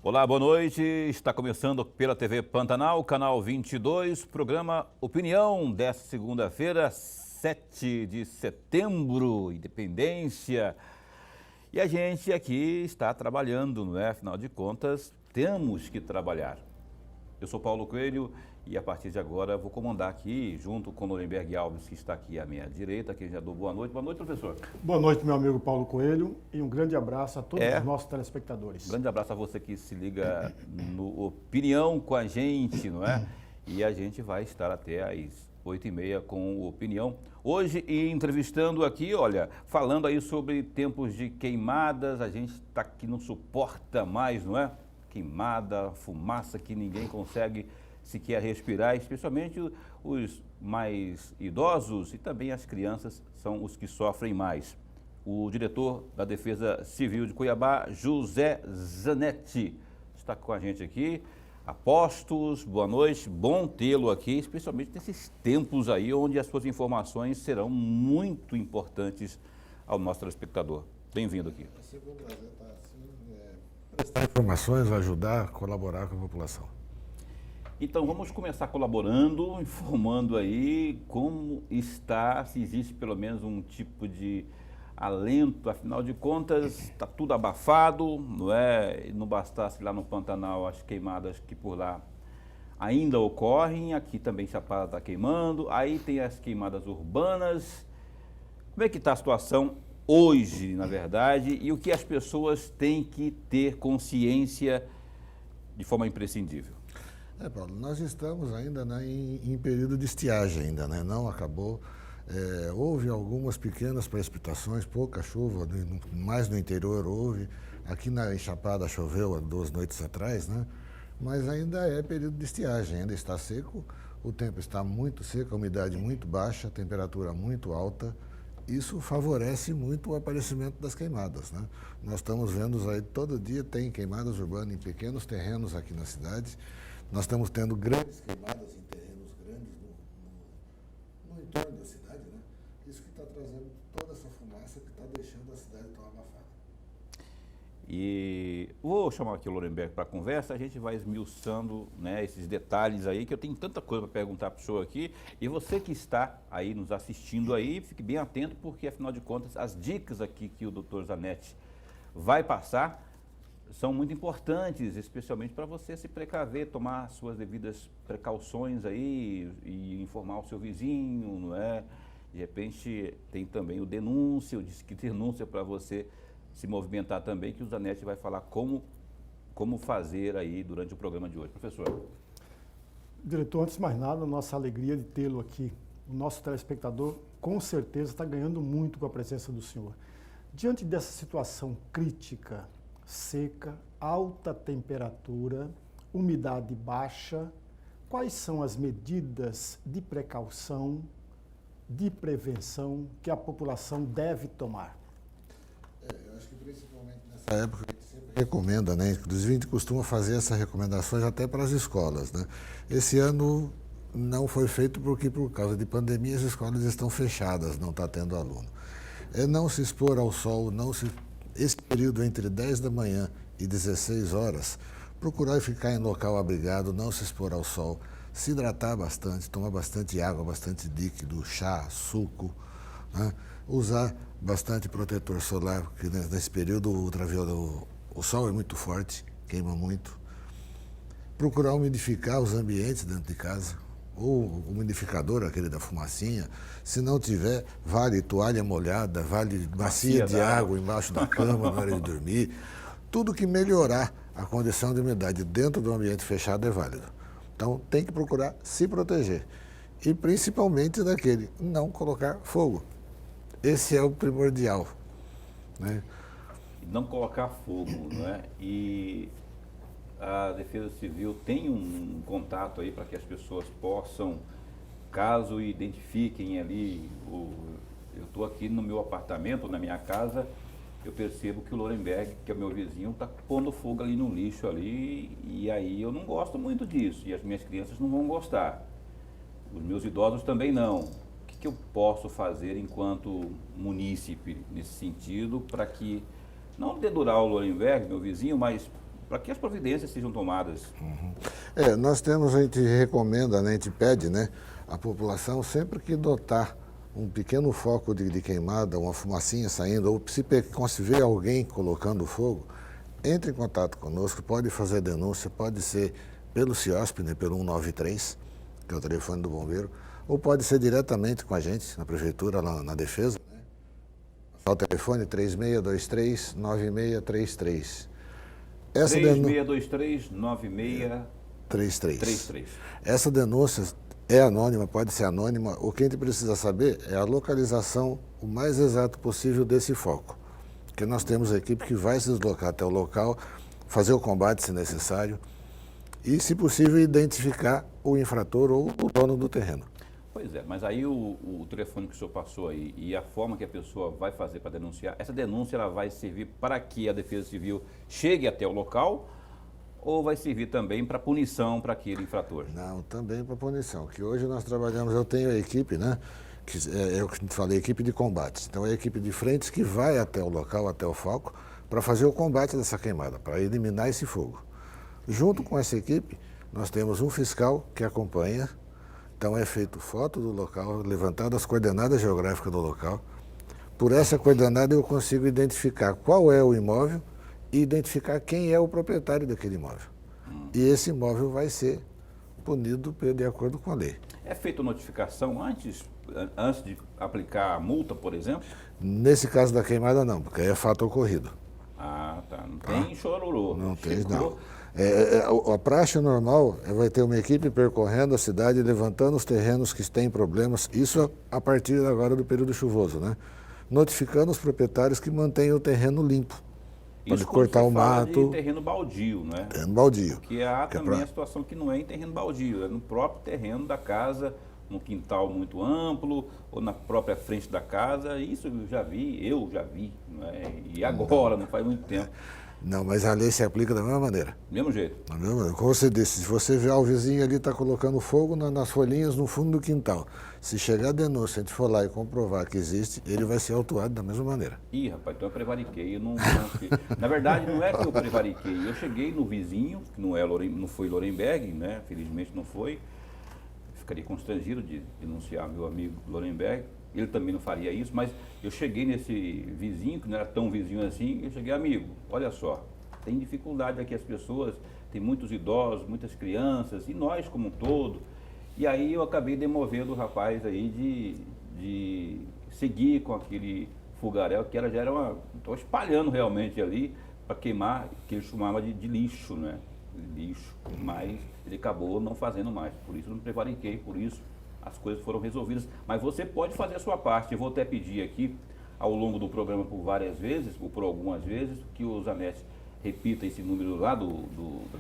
Olá, boa noite. Está começando pela TV Pantanal, canal 22, programa Opinião desta segunda-feira, 7 de setembro, Independência. E a gente aqui está trabalhando, não é? Afinal de contas, temos que trabalhar. Eu sou Paulo Coelho e a partir de agora vou comandar aqui, junto com o Lorenberg Alves, que está aqui à minha direita, que já dou boa noite. Boa noite, professor. Boa noite, meu amigo Paulo Coelho, e um grande abraço a todos os nossos telespectadores. Um grande abraço a você que se liga no Opinião com a gente, não é? E a gente vai estar até às 8h30 com o Opinião. Hoje, entrevistando aqui, olha, falando aí sobre tempos de queimadas, a gente está aqui, não suporta mais, não é? Queimada, fumaça que ninguém consegue sequer respirar, especialmente os mais idosos e também as crianças são os que sofrem mais. O diretor da Defesa Civil de Cuiabá, José Zanetti, está com a gente aqui. Apostos, boa noite, bom tê-lo aqui, especialmente nesses tempos aí onde as suas informações serão muito importantes ao nosso telespectador. Bem-vindo aqui. É sempre um prazer estar assim, prestar informações, ajudar, colaborar com a população. Então vamos começar colaborando, informando aí como está, se existe pelo menos um tipo de alento, afinal de contas está tudo abafado, não é? Não bastasse lá no Pantanal as queimadas que por lá ainda ocorrem, aqui também Chapada está queimando, aí tem as queimadas urbanas. Como é que está a situação hoje, na verdade, e o que as pessoas têm que ter consciência de forma imprescindível? Paulo, nós estamos ainda em período de estiagem ainda, né? Não acabou. Houve algumas pequenas precipitações, pouca chuva, mais no interior houve. Aqui na Chapada choveu há 2 noites atrás, né? Mas ainda é período de estiagem, ainda está seco, o tempo está muito seco, a umidade muito baixa, a temperatura muito alta. Isso favorece muito o aparecimento das queimadas, né? Nós estamos vendo aí, todo dia tem queimadas urbanas em pequenos terrenos aqui na cidade. Nós estamos tendo grandes queimadas em terrenos grandes no entorno da cidade, né? Isso que está trazendo toda essa fumaça que está deixando a cidade tão abafada. E vou chamar aqui o Lorenberg para a conversa, a gente vai esmiuçando, né, esses detalhes aí, que eu tenho tanta coisa para perguntar para o senhor aqui. E você que está aí nos assistindo aí, fique bem atento, porque afinal de contas as dicas aqui que o Dr. Zanetti vai passar são muito importantes, especialmente para você se precaver, tomar suas devidas precauções aí e informar o seu vizinho, não é? De repente tem também o denúncia, o Disque Denúncia para você se movimentar também, que o Zanetti vai falar como fazer aí durante o programa de hoje. Professor. Diretor, antes de mais nada, nossa alegria de tê-lo aqui. O nosso telespectador, com certeza, está ganhando muito com a presença do senhor. Diante dessa situação crítica, seca, alta temperatura, umidade baixa, quais são as medidas de precaução, de prevenção que a população deve tomar? Eu acho que principalmente nessa época a gente sempre recomenda, né? Inclusive a gente costuma fazer essas recomendações até para as escolas, né? Esse ano não foi feito porque por causa de pandemia as escolas estão fechadas, não está tendo aluno. É não se expor ao sol, esse período entre 10 da manhã e 16 horas, procurar ficar em local abrigado, não se expor ao sol, se hidratar bastante, tomar bastante água, bastante líquido, chá, suco, né? Usar bastante protetor solar, porque nesse período o sol é muito forte, queima muito. Procurar umidificar os ambientes dentro de casa, ou o umidificador, aquele da fumacinha. Se não tiver, vale toalha molhada, vale bacia de água embaixo da cama na hora de dormir. Tudo que melhorar a condição de umidade dentro do ambiente fechado é válido. Então, tem que procurar se proteger. E principalmente daquele, não colocar fogo. Esse é o primordial, né? Não colocar fogo, não é? E a Defesa Civil tem um contato aí para que as pessoas possam, caso identifiquem ali, eu estou aqui no meu apartamento, na minha casa, eu percebo que o Lorenberg, que é o meu vizinho, está pondo fogo ali no lixo ali, e aí eu não gosto muito disso, e as minhas crianças não vão gostar, os meus idosos também não. O que eu posso fazer enquanto munícipe nesse sentido, para que, não dedurar o Lorenberg, meu vizinho, mas para que as providências sejam tomadas. Nós temos, a gente recomenda, né, a gente pede, né, a população sempre que notar um pequeno foco de queimada, uma fumacinha saindo, ou se vê alguém colocando fogo, entre em contato conosco, pode fazer denúncia, pode ser pelo CIOSP, né, pelo 193, que é o telefone do bombeiro, ou pode ser diretamente com a gente, na prefeitura, na defesa. O telefone 3623-9633. 3623-9633. Essa denúncia é anônima, pode ser anônima. O que a gente precisa saber é a localização o mais exato possível desse foco. Porque nós temos a equipe que vai se deslocar até o local, fazer o combate se necessário e, se possível, identificar o infrator ou o dono do terreno. Pois é, mas aí o telefone que o senhor passou aí e a forma que a pessoa vai fazer para denunciar, essa denúncia ela vai servir para que a Defesa Civil chegue até o local ou vai servir também para punição para aquele infrator? Não, também para punição, que hoje nós trabalhamos, eu tenho a equipe, né, que eu falei, equipe de combates. Então é a equipe de frentes que vai até o local, até o foco, para fazer o combate dessa queimada, para eliminar esse fogo. Junto com essa equipe, nós temos um fiscal que acompanha. Então é feito foto do local, levantado as coordenadas geográficas do local. Por essa coordenada eu consigo identificar qual é o imóvel e identificar quem é o proprietário daquele imóvel. E esse imóvel vai ser punido de acordo com a lei. É feita notificação antes de aplicar a multa, por exemplo? Nesse caso da queimada não, porque aí é fato ocorrido. Ah, tá. Não tem chororô. Não tem, não. A praxe normal vai ter uma equipe percorrendo a cidade, levantando os terrenos que têm problemas, isso a partir agora do período chuvoso, né? Notificando os proprietários que mantenham o terreno limpo, para cortar o mato. De terreno baldio, né? Terreno baldio. Porque há também a situação que não é em terreno baldio, é no próprio terreno da casa, num quintal muito amplo, ou na própria frente da casa. Isso eu já vi, né? E agora, não faz muito tempo. Não, mas a lei se aplica da mesma maneira. Mesmo jeito. Da mesma maneira. Como você disse, se você vê o vizinho ali está colocando fogo nas folhinhas no fundo do quintal, se chegar a denúncia, a gente for lá e comprovar que existe, ele vai ser autuado da mesma maneira. Ih, rapaz, então eu prevariquei. Na verdade, não é que eu prevariquei. Eu cheguei no vizinho, que não foi Lorenberg, né? Felizmente não foi. Ficaria constrangido de denunciar meu amigo Lorenberg. Ele também não faria isso, mas eu cheguei nesse vizinho, que não era tão vizinho assim, eu cheguei, amigo, olha só, tem dificuldade aqui as pessoas, tem muitos idosos, muitas crianças, e nós como um todo. E aí eu acabei demovendo o rapaz aí de seguir com aquele fogaréu, que já era estou espalhando realmente ali, para queimar, que ele chamava de lixo, né? Lixo, mas ele acabou não fazendo mais, por isso eu não prevariquei, por isso as coisas foram resolvidas, mas você pode fazer a sua parte. Eu vou até pedir aqui, ao longo do programa por várias vezes, ou por algumas vezes, que o Zanetti repita esse número lá da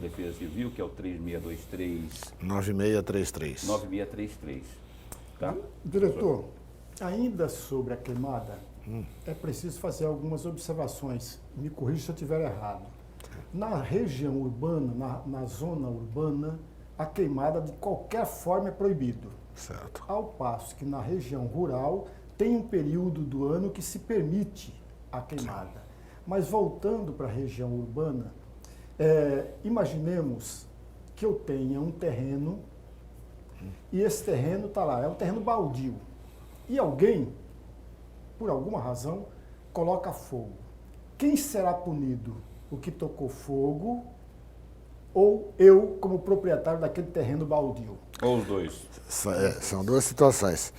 Defesa Civil, que é o 3623. 9633. Tá? Diretor, ainda sobre a queimada, é preciso fazer algumas observações. Me corrija se eu estiver errado. Na região urbana, na zona urbana, a queimada de qualquer forma é proibido. Certo. Ao passo que na região rural tem um período do ano que se permite a queimada. Mas voltando para a região urbana, imaginemos que eu tenha um terreno e esse terreno está lá, é um terreno baldio. E alguém, por alguma razão, coloca fogo. Quem será punido? O que tocou fogo ou eu como proprietário daquele terreno baldio? Ou os dois. São duas situações.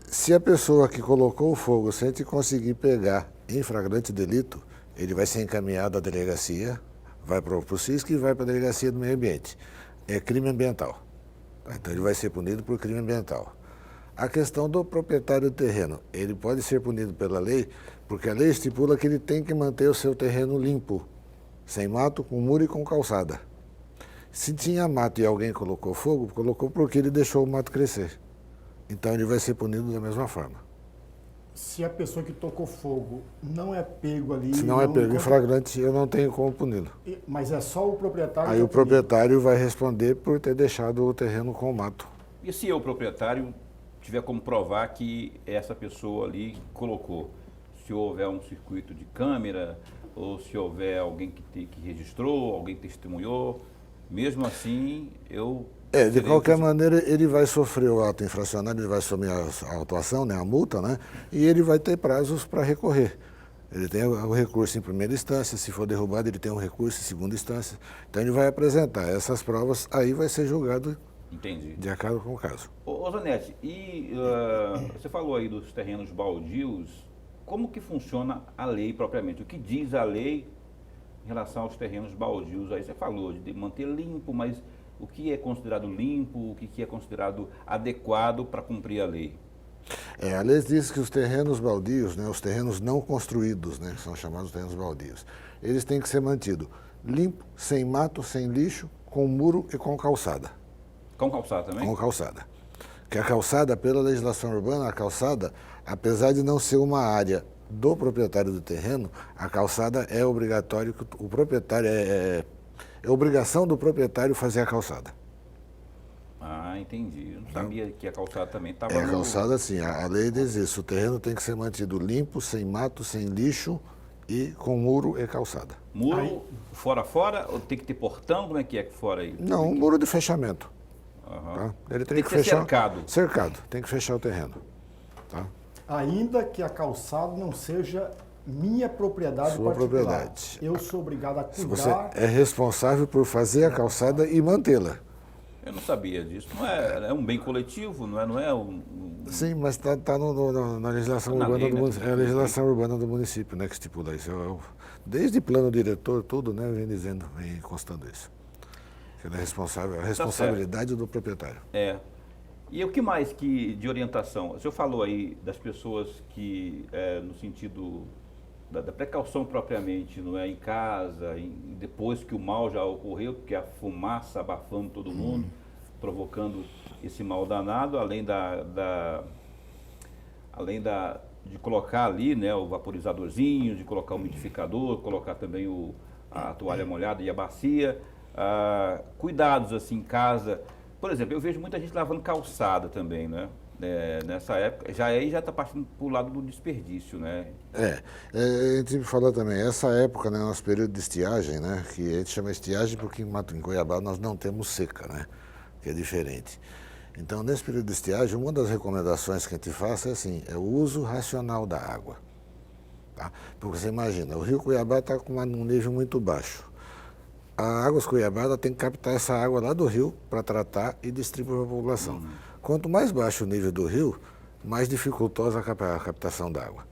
Se a pessoa que colocou o fogo, se a gente conseguir pegar em flagrante delito, ele vai ser encaminhado à delegacia, vai para o CISC e vai para a delegacia do meio ambiente. É crime ambiental. Então ele vai ser punido por crime ambiental. A questão do proprietário do terreno, ele pode ser punido pela lei, porque a lei estipula que ele tem que manter o seu terreno limpo, sem mato, com muro e com calçada. Se tinha mato e alguém colocou fogo, colocou porque ele deixou o mato crescer. Então ele vai ser punido da mesma forma. Se a pessoa que tocou fogo não é pego ali... Se não é pego em flagrante, eu não tenho como puni-lo. Mas é só o proprietário... Aí o proprietário vai responder por ter deixado o terreno com o mato. E se o proprietário tiver como provar que essa pessoa ali colocou? Se houver um circuito de câmera ou se houver alguém que registrou, alguém que testemunhou, mesmo assim eu... De qualquer maneira, ele vai sofrer o ato infracionário, ele vai assumir a autuação, né, a multa, né, e ele vai ter prazos para recorrer. Ele tem o recurso em primeira instância, se for derrubado, ele tem um recurso em segunda instância. Então, ele vai apresentar essas provas, aí vai ser julgado. Entendi. De acordo com o caso. Ô Zanetti, e você falou aí dos terrenos baldios, como que funciona a lei propriamente? O que diz a lei em relação aos terrenos baldios? Aí você falou de manter limpo, mas o que é considerado limpo, o que é considerado adequado para cumprir a lei? A lei diz que os terrenos baldios, né, os terrenos não construídos, né, são chamados terrenos baldios, eles têm que ser mantidos limpo, sem mato, sem lixo, com muro e com calçada. Com calçada também? Com calçada. Porque a calçada, pela legislação urbana, a calçada, apesar de não ser uma área do proprietário do terreno, a calçada é obrigatório, o proprietário é obrigação do proprietário fazer a calçada. Ah, entendi. Eu não sabia que a calçada também estava... A calçada, sim. A lei diz isso. O terreno tem que ser mantido limpo, sem mato, sem lixo e com muro e calçada. Muro fora, ou tem que ter portão? Como é que fora aí? Não, um muro de fechamento. Uhum. Tá? Ele tem que ser fechar, cercado. Cercado. Tem que fechar o terreno. Tá? Ainda que a calçada não seja minha propriedade Sua particular. propriedade. Eu sou obrigado a Você cuidar... é responsável por fazer a calçada e mantê-la. Eu não sabia disso. Não é um bem coletivo, não é um... Sim, mas está na legislação urbana do município. É a legislação urbana do município, né, que estipula isso. Desde plano diretor, tudo, né, vem constando isso. Que ele é responsável, a responsabilidade do proprietário. E o que mais de orientação? O senhor falou aí das pessoas que, no sentido da precaução propriamente, não é em casa, depois que o mal já ocorreu, porque a fumaça abafando todo mundo, provocando esse mal danado, além de colocar ali, né, o vaporizadorzinho, de colocar o umidificador, colocar também a toalha molhada e a bacia, cuidados assim em casa. Por exemplo, eu vejo muita gente lavando calçada também, né? Nessa época, já está partindo para o lado do desperdício, né? A gente falou também, essa época, né, nosso período de estiagem, né, que a gente chama estiagem porque em Cuiabá nós não temos seca, né, que é diferente. Então, nesse período de estiagem, uma das recomendações que a gente faz é o uso racional da água. Tá? Porque você imagina, o rio Cuiabá está com um nível muito baixo. A Águas Cuiabá ela tem que captar essa água lá do rio para tratar e distribuir para a população. Quanto mais baixo o nível do rio, mais dificultosa a captação da água.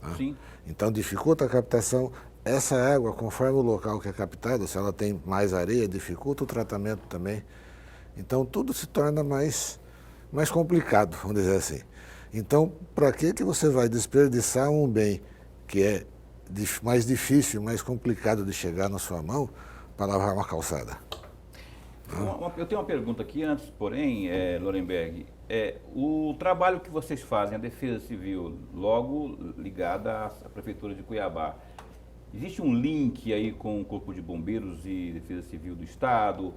Tá? Sim. Então, dificulta a captação. Essa água, conforme o local que é captada, se ela tem mais areia, dificulta o tratamento também. Então, tudo se torna mais complicado, vamos dizer assim. Então, para que você vai desperdiçar um bem que é mais difícil, mais complicado de chegar na sua mão para lavar uma calçada? Eu tenho uma pergunta aqui antes, porém, Lorenberg. O trabalho que vocês fazem, a Defesa Civil, logo ligada à Prefeitura de Cuiabá, existe um link aí com o Corpo de Bombeiros e Defesa Civil do Estado,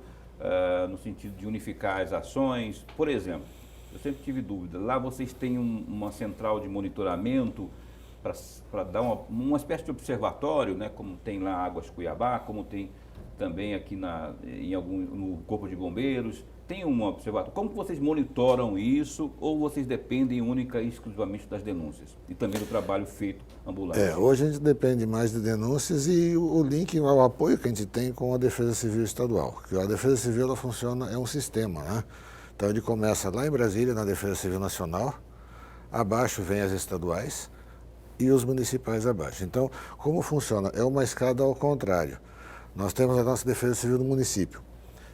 no sentido de unificar as ações? Por exemplo, eu sempre tive dúvida, lá vocês têm uma central de monitoramento para dar uma espécie de observatório, né, como tem lá Águas Cuiabá, como tem também aqui no Corpo de Bombeiros, tem um observatório. Como que vocês monitoram isso ou vocês dependem única e exclusivamente das denúncias e também do trabalho feito ambulante? Hoje a gente depende mais de denúncias e o link, o apoio que a gente tem com a Defesa Civil Estadual. Que a Defesa Civil ela funciona, é um sistema, né? Então ele começa lá em Brasília, na Defesa Civil Nacional, abaixo vem as estaduais e os municipais abaixo. Então, como funciona? É uma escada ao contrário. Nós temos a nossa Defesa Civil do município.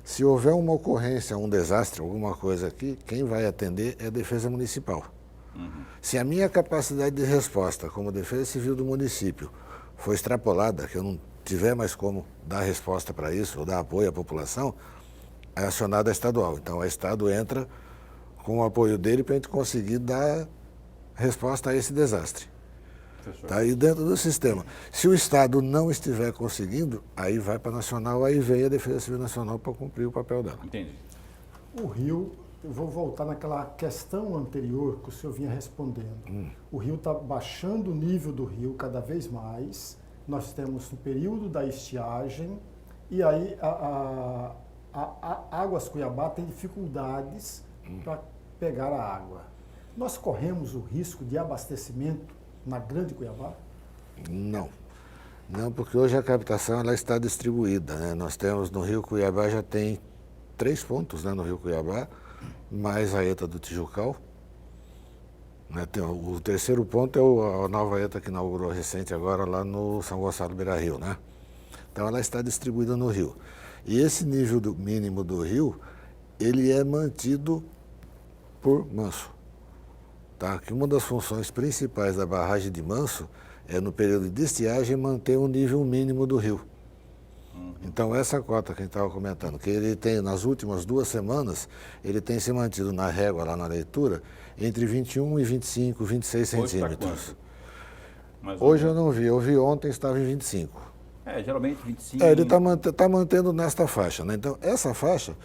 Se houver uma ocorrência, um desastre, alguma coisa aqui, quem vai atender é a Defesa Municipal. Se a minha capacidade de resposta como Defesa Civil do município for extrapolada, que eu não tiver mais como dar resposta para isso, ou dar apoio à população, é acionada a estadual. Então, o Estado entra com o apoio dele para a gente conseguir dar resposta a esse desastre. Está aí dentro do sistema. Se o Estado não estiver conseguindo, aí vai para a Nacional, aí vem a Defesa Civil Nacional para cumprir o papel dela. Entendi. O rio, eu vou voltar naquela questão anterior que o senhor vinha respondendo. O rio está baixando o nível do rio cada vez mais nós temos no período da estiagem, e aí a Águas Cuiabá tem dificuldades para pegar a água. Nós corremos o risco de abastecimento na Grande Cuiabá? Não. Não, porque hoje a captação ela está distribuída, né? Nós temos no Rio Cuiabá, já tem 3 pontos, né, no Rio Cuiabá, mais a ETA do Tijucal. Né? O terceiro ponto é a nova ETA que inaugurou recente agora lá no São Gonçalo Beira-Rio, né? Então ela está distribuída no rio. E esse nível mínimo do rio, ele é mantido por Manso. Tá? Que uma das funções principais da barragem de Manso é, no período de estiagem, manter o nível mínimo do rio. Então essa cota que a gente estava comentando, que ele tem nas últimas 2 semanas, ele tem se mantido na régua, lá na leitura, entre 21 e 25, 26 centímetros. Hoje eu não vi, eu vi ontem, estava em 25. Geralmente 25. Ele está mantendo nesta faixa, né? Então essa faixa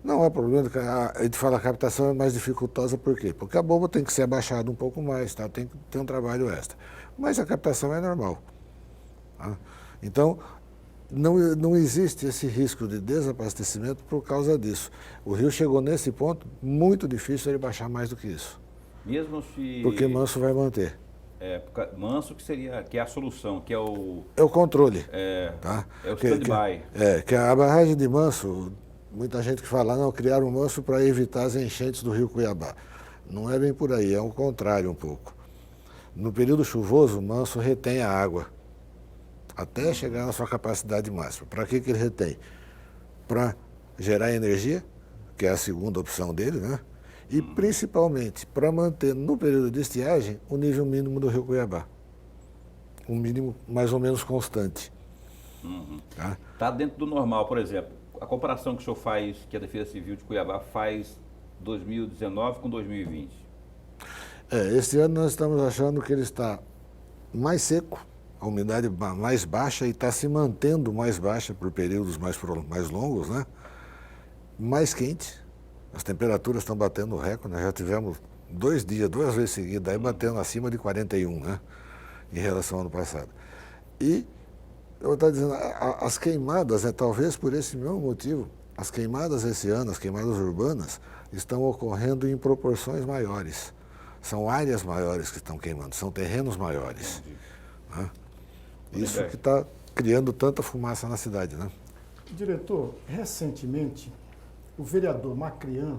não é problema, a gente fala que a captação é mais dificultosa, por quê? Porque a bomba tem que ser abaixada um pouco mais, tá? Tem que ter um trabalho extra. Mas a captação é normal. Tá? Então, não existe esse risco de desabastecimento por causa disso. O rio chegou nesse ponto, muito difícil ele baixar mais do que isso. Mesmo se... Porque Manso vai manter. Manso que é a solução, que é o... É o controle. Tá? É o stand-by. Que a barragem de Manso, muita gente que fala, não, criaram o Manso para evitar as enchentes do rio Cuiabá. Não é bem por aí, é o contrário um pouco. No período chuvoso, o Manso retém a água, até chegar na sua capacidade máxima. Para que ele retém? Para gerar energia, que é a segunda opção dele, né? E principalmente para manter no período de estiagem o nível mínimo do rio Cuiabá. Um mínimo mais ou menos constante. Tá dentro do normal, por exemplo. A comparação que o senhor faz, que a Defesa Civil de Cuiabá faz 2019 com 2020. Este ano nós estamos achando que ele está mais seco, a umidade mais baixa, e está se mantendo mais baixa por períodos mais longos, né? Mais quente, as temperaturas estão batendo o recorde, nós já tivemos 2 dias, 2 vezes seguidas, aí batendo acima de 41, né? Em relação ao ano passado. E eu estou dizendo, as queimadas, talvez por esse mesmo motivo, as queimadas esse ano, as queimadas urbanas, estão ocorrendo em proporções maiores. São áreas maiores que estão queimando, são terrenos maiores. Né? Isso que está criando tanta fumaça na cidade, né? Diretor, recentemente, o vereador Macrian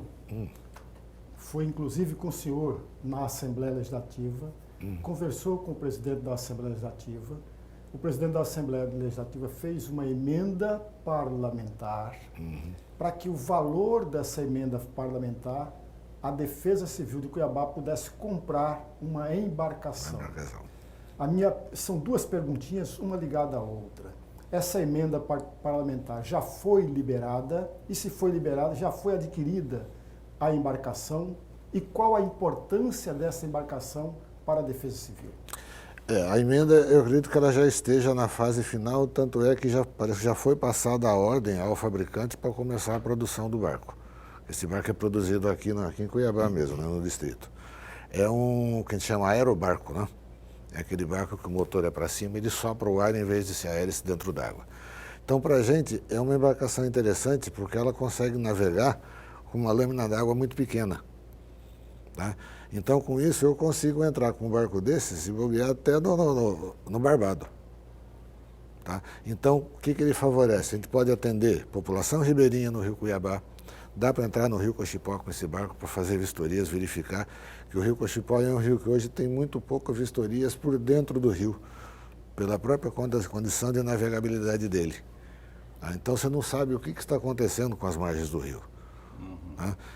foi inclusive com o senhor na Assembleia Legislativa, conversou com o presidente da Assembleia Legislativa. O presidente da Assembleia Legislativa fez uma emenda parlamentar para que o valor dessa emenda parlamentar, a Defesa Civil de Cuiabá pudesse comprar uma embarcação. São 2 perguntinhas, uma ligada à outra. Essa emenda parlamentar já foi liberada? E se foi liberada, já foi adquirida a embarcação? E qual a importância dessa embarcação para a Defesa Civil? A emenda, eu acredito que ela já esteja na fase final, tanto é que já foi passada a ordem ao fabricante para começar a produção do barco. Esse barco é produzido aqui em Cuiabá mesmo, né, no distrito. É um que a gente chama aerobarco, né? É aquele barco que o motor é para cima e ele sopra o ar em vez de ser a hélice dentro d'água. Então, para a gente, é uma embarcação interessante porque ela consegue navegar com uma lâmina d'água muito pequena. Tá? Então, com isso, eu consigo entrar com um barco desses e bobear até no Barbado. Tá? Então, o que ele favorece? A gente pode atender população ribeirinha no Rio Cuiabá, dá para entrar no Rio Cochipó com esse barco para fazer vistorias, verificar que o Rio Cochipó é um rio que hoje tem muito poucas vistorias por dentro do rio, pela própria condição de navegabilidade dele. Então você não sabe o que está acontecendo com as margens do rio.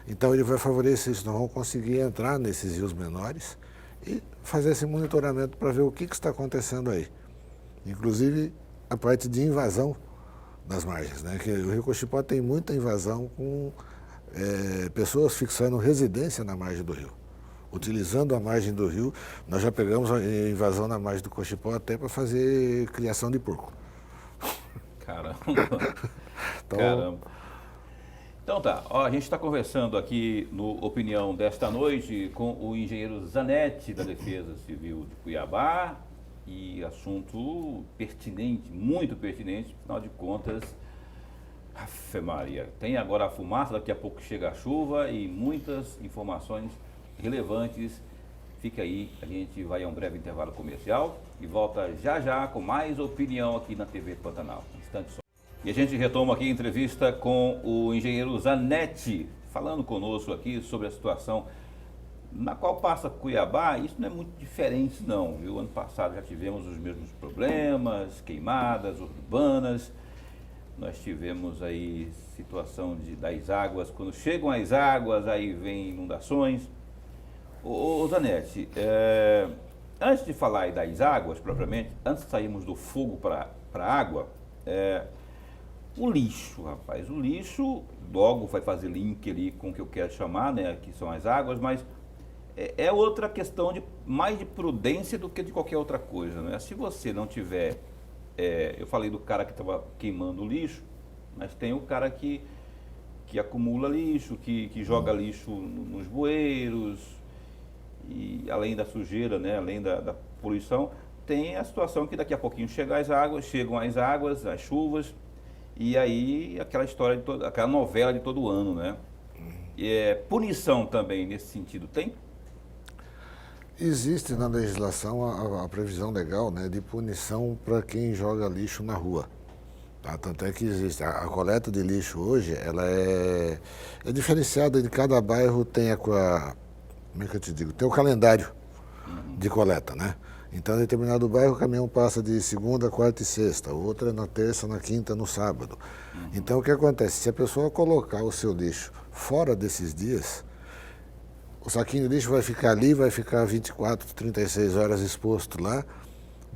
Então ele vai favorecer isso, nós vamos conseguir entrar nesses rios menores e fazer esse monitoramento para ver o que está acontecendo aí. Inclusive a parte de invasão das margens, né? Que o Rio Cochipó tem muita invasão com pessoas fixando residência na margem do rio. Utilizando a margem do rio, nós já pegamos a invasão na margem do Cochipó até para fazer criação de porco. Caramba! Então, Caramba! Então tá, a gente está conversando aqui no Opinião desta noite com o engenheiro Zanetti, da Defesa Civil de Cuiabá, E assunto pertinente, muito pertinente, afinal de contas, Ave Maria, tem agora a fumaça, daqui a pouco chega a chuva e muitas informações relevantes. Fica aí, a gente vai a um breve intervalo comercial e volta já já com mais opinião aqui na TV Pantanal. Um instante só. E a gente retoma aqui a entrevista com o engenheiro Zanetti, falando conosco aqui sobre a situação na qual passa Cuiabá. Isso não é muito diferente não, viu? Ano passado já tivemos os mesmos problemas, queimadas urbanas, nós tivemos aí situação das águas, quando chegam as águas, aí vem inundações. Ô Zanetti, antes de falar aí das águas propriamente, antes de sairmos do fogo para a água, o lixo, rapaz, o lixo logo vai fazer link ali com o que eu quero chamar, né, que são as águas, mas é outra questão mais de prudência do que de qualquer outra coisa, né? Se você não tiver, eu falei do cara que estava queimando o lixo, mas tem o cara que acumula lixo, que joga lixo nos bueiros, e além da sujeira, né, além da poluição, tem a situação que daqui a pouquinho chegam as águas, as chuvas, e aí aquela história, aquela novela de todo ano, né? E punição também nesse sentido, tem? Existe na legislação a previsão legal, né, de punição para quem joga lixo na rua. Tá? Tanto é que existe. A coleta de lixo hoje, ela é diferenciada, de cada bairro tem como é que eu te digo? Tem o calendário de coleta, né? Então, em determinado bairro, o caminhão passa de segunda, quarta e sexta, outra na terça, na quinta, no sábado. Então, o que acontece? Se a pessoa colocar o seu lixo fora desses dias, o saquinho de lixo vai ficar ali, vai ficar 24, 36 horas exposto lá.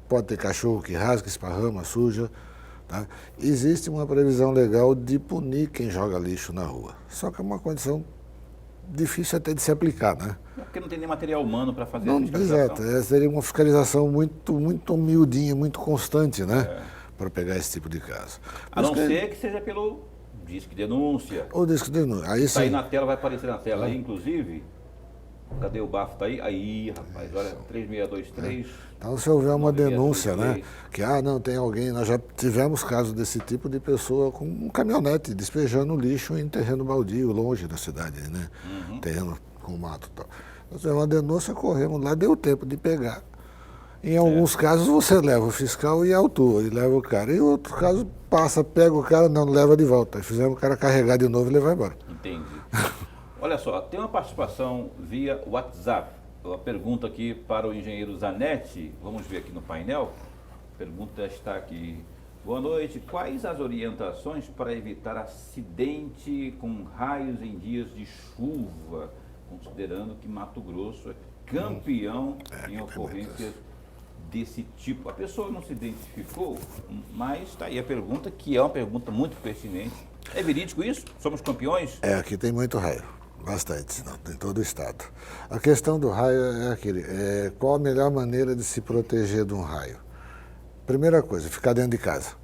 Pode ter cachorro que rasga, esparrama, suja. Tá? Existe uma previsão legal de punir quem joga lixo na rua. Só que é uma condição difícil até de se aplicar, né? Porque não tem nem material humano para fazer a fiscalização. Exato, seria uma fiscalização muito miudinha, muito constante, né? Para pegar esse tipo de caso. A não ser que seja pelo disque denúncia. Ou disque denúncia. Aí sim. Tá aí na tela, vai aparecer na tela aí, inclusive. Cadê o bafo? Tá aí? Aí, rapaz, olha, 3623. Então, se houver uma denúncia, né? Que, não, tem alguém, nós já tivemos casos desse tipo de pessoa com um caminhonete despejando lixo em terreno baldio, longe da cidade, né? Terreno com mato e tal. Nós tivemos uma denúncia, corremos lá, deu tempo de pegar. Em alguns casos, você leva o fiscal e autua, e leva o cara. E em outro caso, pega o cara, não leva de volta. Aí fizemos o cara carregar de novo e levar embora. Entendi. Olha só, tem uma participação via WhatsApp. Uma pergunta aqui para o engenheiro Zanetti. Vamos ver aqui no painel. A pergunta está aqui. Boa noite. Quais as orientações para evitar acidente com raios em dias de chuva, considerando que Mato Grosso é campeão em ocorrências desse tipo? A pessoa não se identificou, mas está aí a pergunta, que é uma pergunta muito pertinente. É verídico isso? Somos campeões? Aqui tem muito raio. Bastante, não, em todo o estado. A questão do raio é qual a melhor maneira de se proteger de um raio? Primeira coisa, ficar dentro de casa,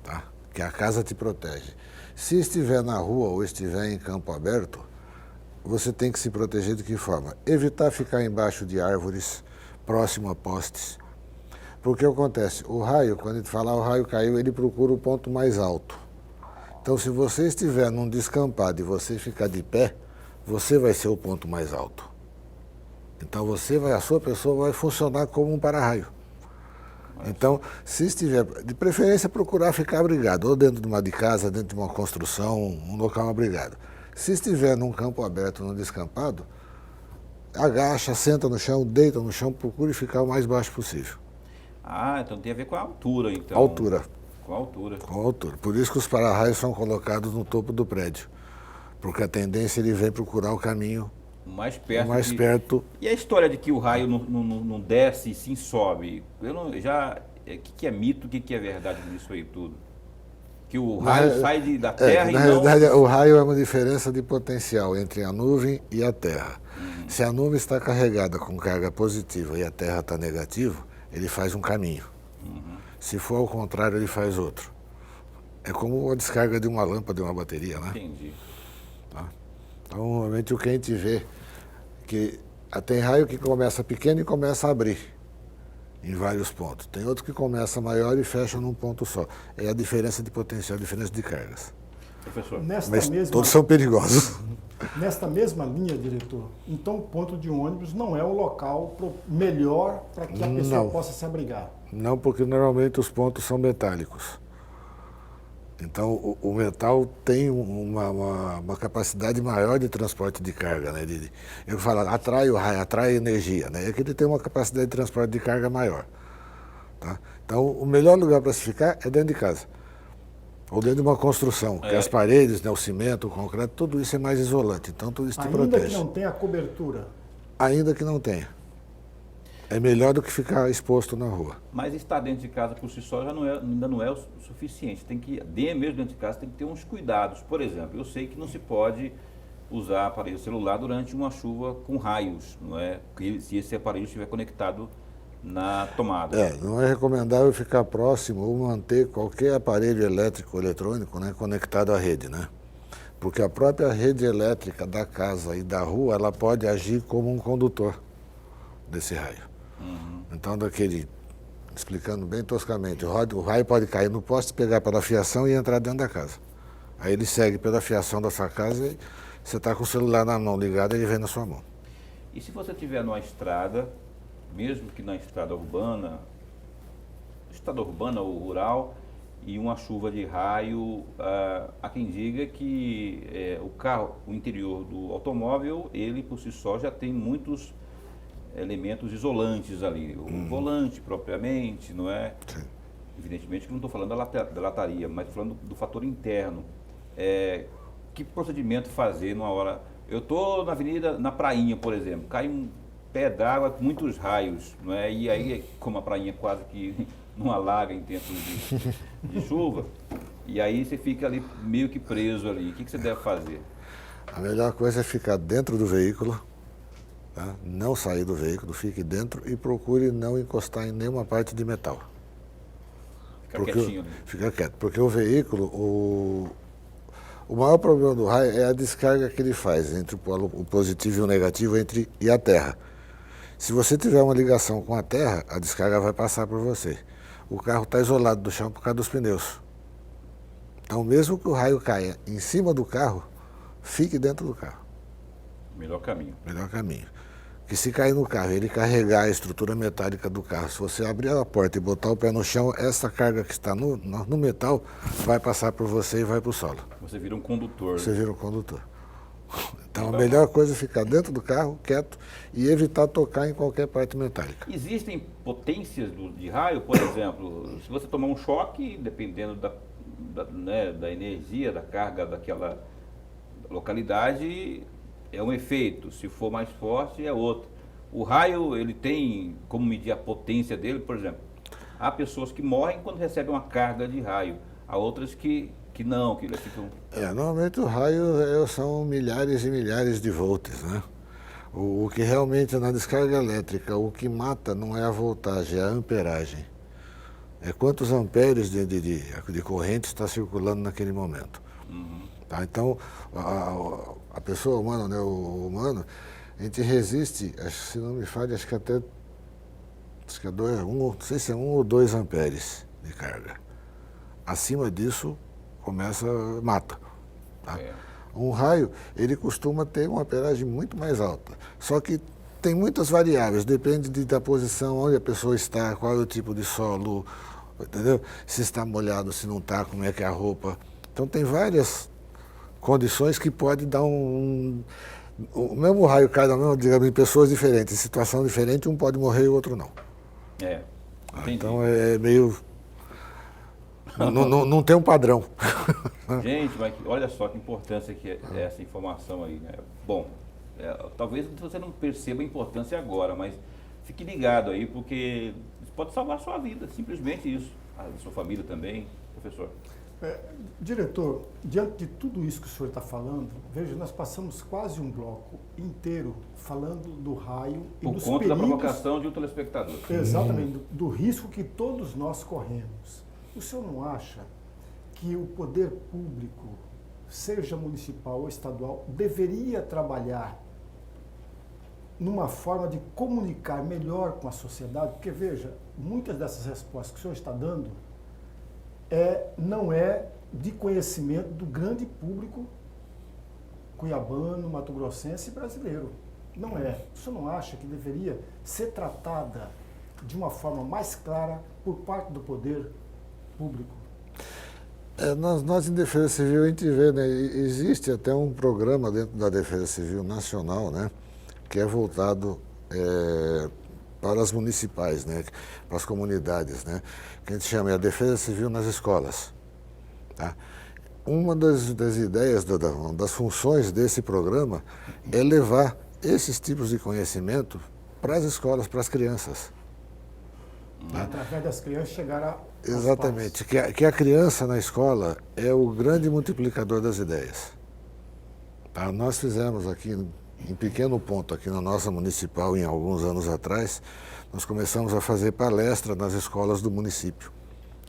tá? Que a casa te protege. Se estiver na rua ou estiver em campo aberto, você tem que se proteger de que forma? Evitar ficar embaixo de árvores, próximo a postes. Porque acontece, o raio, quando a gente fala o raio caiu, ele procura o ponto mais alto. Então, se você estiver num descampado e você ficar de pé, você vai ser o ponto mais alto. Então, a sua pessoa vai funcionar como um para-raio. Então, se estiver, de preferência, procurar ficar abrigado, ou dentro de uma de casa, dentro de uma construção, um local abrigado. Se estiver num campo aberto, num descampado, agacha, senta no chão, deita no chão, procure ficar o mais baixo possível. Então tem a ver com a altura, então. Altura. Com a altura. Com a altura. Por isso que os para-raios são colocados no topo do prédio. Porque a tendência ele vem procurar o caminho mais perto. perto. E a história de que o raio não desce e sim sobe? O que é mito, o que é verdade nisso aí tudo? Que o raio sai da terra e na realidade, o raio é uma diferença de potencial entre a nuvem e a terra. Se a nuvem está carregada com carga positiva e a terra está negativa, ele faz um caminho. Se for ao contrário, ele faz outro. É como a descarga de uma lâmpada, de uma bateria, né? Entendi. Tá? Então, normalmente o que a gente vê, que tem raio que começa pequeno e começa a abrir. em vários pontos. Tem outros que começam maior e fecham num ponto só. É a diferença de potencial, a diferença de cargas. Professor. Mas todos são perigosos. Nesta mesma linha, diretor, então o ponto de ônibus não é o local melhor para que a pessoa possa se abrigar? Não, porque normalmente os pontos são metálicos. Então, o metal tem uma capacidade maior de transporte de carga, né? Eu falo, atrai o raio, atrai energia, né? É que ele tem uma capacidade de transporte de carga maior. Tá? Então, o melhor lugar para se ficar é dentro de casa. Ou dentro de uma construção, que as paredes, né, o cimento, o concreto, tudo isso é mais isolante. Então, tudo isso te protege. Ainda que não tenha cobertura? Ainda que não tenha. É melhor do que ficar exposto na rua. Mas estar dentro de casa por si só ainda não é o suficiente. Tem que, mesmo dentro de casa, tem que ter uns cuidados. Por exemplo, eu sei que não se pode usar aparelho celular durante uma chuva com raios, não é? Se esse aparelho estiver conectado na tomada. Não é recomendável ficar próximo ou manter qualquer aparelho elétrico ou eletrônico, né, conectado à rede, né? Porque a própria rede elétrica da casa e da rua, ela pode agir como um condutor desse raio. Então, explicando bem toscamente, o raio pode cair no poste, pegar pela fiação e entrar dentro da casa. Aí ele segue pela fiação da sua casa e você está com o celular na mão ligado, ele vem na sua mão. E se você estiver numa estrada, mesmo que na estrada urbana ou rural, e uma chuva de raio, há quem diga que o interior do automóvel, ele por si só já tem muitos elementos isolantes ali, o volante propriamente, não é? Sim. Evidentemente que não estou falando da lataria, mas falando do fator interno. Que procedimento fazer numa hora... Eu estou na avenida, na prainha, por exemplo, cai um pé d'água com muitos raios, não é? E aí, como a prainha quase que não alaga em tempos de chuva, e aí você fica ali meio que preso ali. O que você deve fazer? A melhor coisa é ficar dentro do veículo, tá? Não sair do veículo, fique dentro e procure não encostar em nenhuma parte de metal. Fica quieto, porque o veículo, o maior problema do raio é a descarga que ele faz entre o positivo e o negativo e a terra. Se você tiver uma ligação com a terra, a descarga vai passar por você. O carro está isolado do chão por causa dos pneus. Então, mesmo que o raio caia em cima do carro, fique dentro do carro. Melhor caminho. Melhor caminho. Que se cair no carro, ele carregar a estrutura metálica do carro, se você abrir a porta e botar o pé no chão, essa carga que está no metal vai passar por você e vai para o solo. Você vira um condutor. Você vira um condutor. Então, a melhor coisa é ficar dentro do carro, quieto, e evitar tocar em qualquer parte metálica. Existem potências de raio, por exemplo, se você tomar um choque, dependendo da energia, da carga daquela localidade, é um efeito. Se for mais forte, é outro. O raio, ele tem como medir a potência dele, por exemplo. Há pessoas que morrem quando recebem uma carga de raio. Há outras que não, que ficam... Normalmente o raio são milhares e milhares de volts, né? O que realmente na descarga elétrica, o que mata não é a voltagem, é a amperagem. É quantos amperes de corrente está circulando naquele momento. Tá? Então, a pessoa humana, né, o humano, a gente resiste, se não me falha, acho que é não sei se é 1 ou 2 amperes de carga. Acima disso, mata. Tá? Um raio, ele costuma ter uma amperagem muito mais alta. Só que tem muitas variáveis, depende da posição, onde a pessoa está, qual é o tipo de solo, entendeu? Se está molhado, se não está, como é que é a roupa. Então tem várias condições que pode dar o mesmo raio cai digamos, em pessoas diferentes, em situação diferente, um pode morrer e o outro não. Então é meio... Não tem um padrão. Gente, mas olha só que importância que é essa informação aí, né? Bom, talvez você não perceba a importância agora, mas fique ligado aí, porque pode salvar a sua vida, simplesmente isso. A sua família também, professor. Diretor, diante de tudo isso que o senhor está falando, veja, nós passamos quase um bloco inteiro falando do raio e dos perigos... Por conta da provocação de um telespectador. Exatamente, do risco que todos nós corremos. O senhor não acha que o poder público, seja municipal ou estadual, deveria trabalhar numa forma de comunicar melhor com a sociedade? Porque, veja, muitas dessas respostas que o senhor está dando não é de conhecimento do grande público cuiabano, mato-grossense e brasileiro. Não é. O senhor não acha que deveria ser tratada de uma forma mais clara por parte do poder público? Nós em Defesa Civil a gente vê, né, existe até um programa dentro da Defesa Civil Nacional, né, que é voltado para as municipais, né, para as comunidades, né, que a gente chama de a Defesa Civil nas escolas. Tá? Uma das ideias, das funções desse programa é levar esses tipos de conhecimento para as escolas, para as crianças. Através das crianças chegar a... Exatamente, que a criança na escola é o grande multiplicador das ideias. Tá? Nós fizemos aqui, em pequeno ponto, aqui na nossa municipal, em alguns anos atrás, nós começamos a fazer palestra nas escolas do município,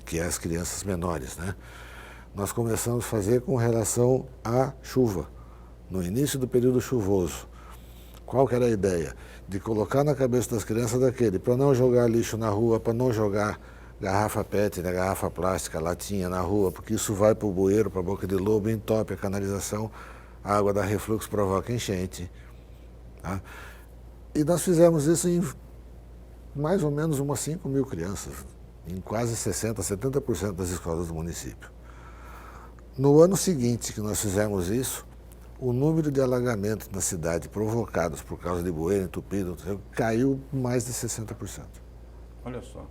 que é as crianças menores, né? Nós começamos a fazer com relação à chuva, no início do período chuvoso. Qual que era a ideia? De colocar na cabeça das crianças para não jogar lixo na rua, para não jogar garrafa PET, né, garrafa plástica, latinha na rua, porque isso vai para o bueiro, para a boca de lobo, entope a canalização, a água dá refluxo, provoca enchente. Tá? E nós fizemos isso em mais ou menos umas 5 mil crianças, em quase 60%, 70% das escolas do município. No ano seguinte que nós fizemos isso, o número de alagamentos na cidade provocados por causa de bueiro entupido caiu mais de 60%. Olha só,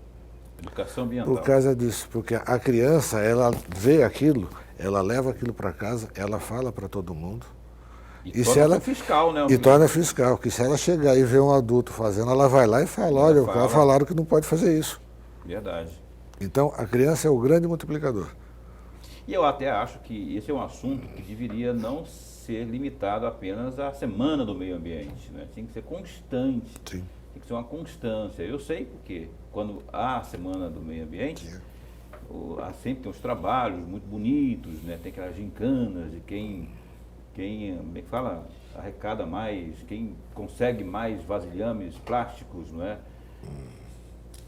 educação ambiental. Por causa disso, porque a criança, ela vê aquilo, ela leva aquilo para casa, ela fala para todo mundo. E torna fiscal, né? E torna fiscal, que se ela chegar e ver um adulto fazendo, ela vai lá e fala, olha, o cara falaram que não pode fazer isso. Verdade. Então, a criança é o grande multiplicador. E eu até acho que esse é um assunto que deveria não ser limitado apenas à Semana do Meio Ambiente, né? Tem que ser constante. Sim. Tem que ser uma constância. Eu sei porque quando há a Semana do Meio Ambiente, sempre tem uns trabalhos muito bonitos, né? Tem aquelas gincanas de quem como é que fala, arrecada mais, quem consegue mais vasilhames plásticos, não é?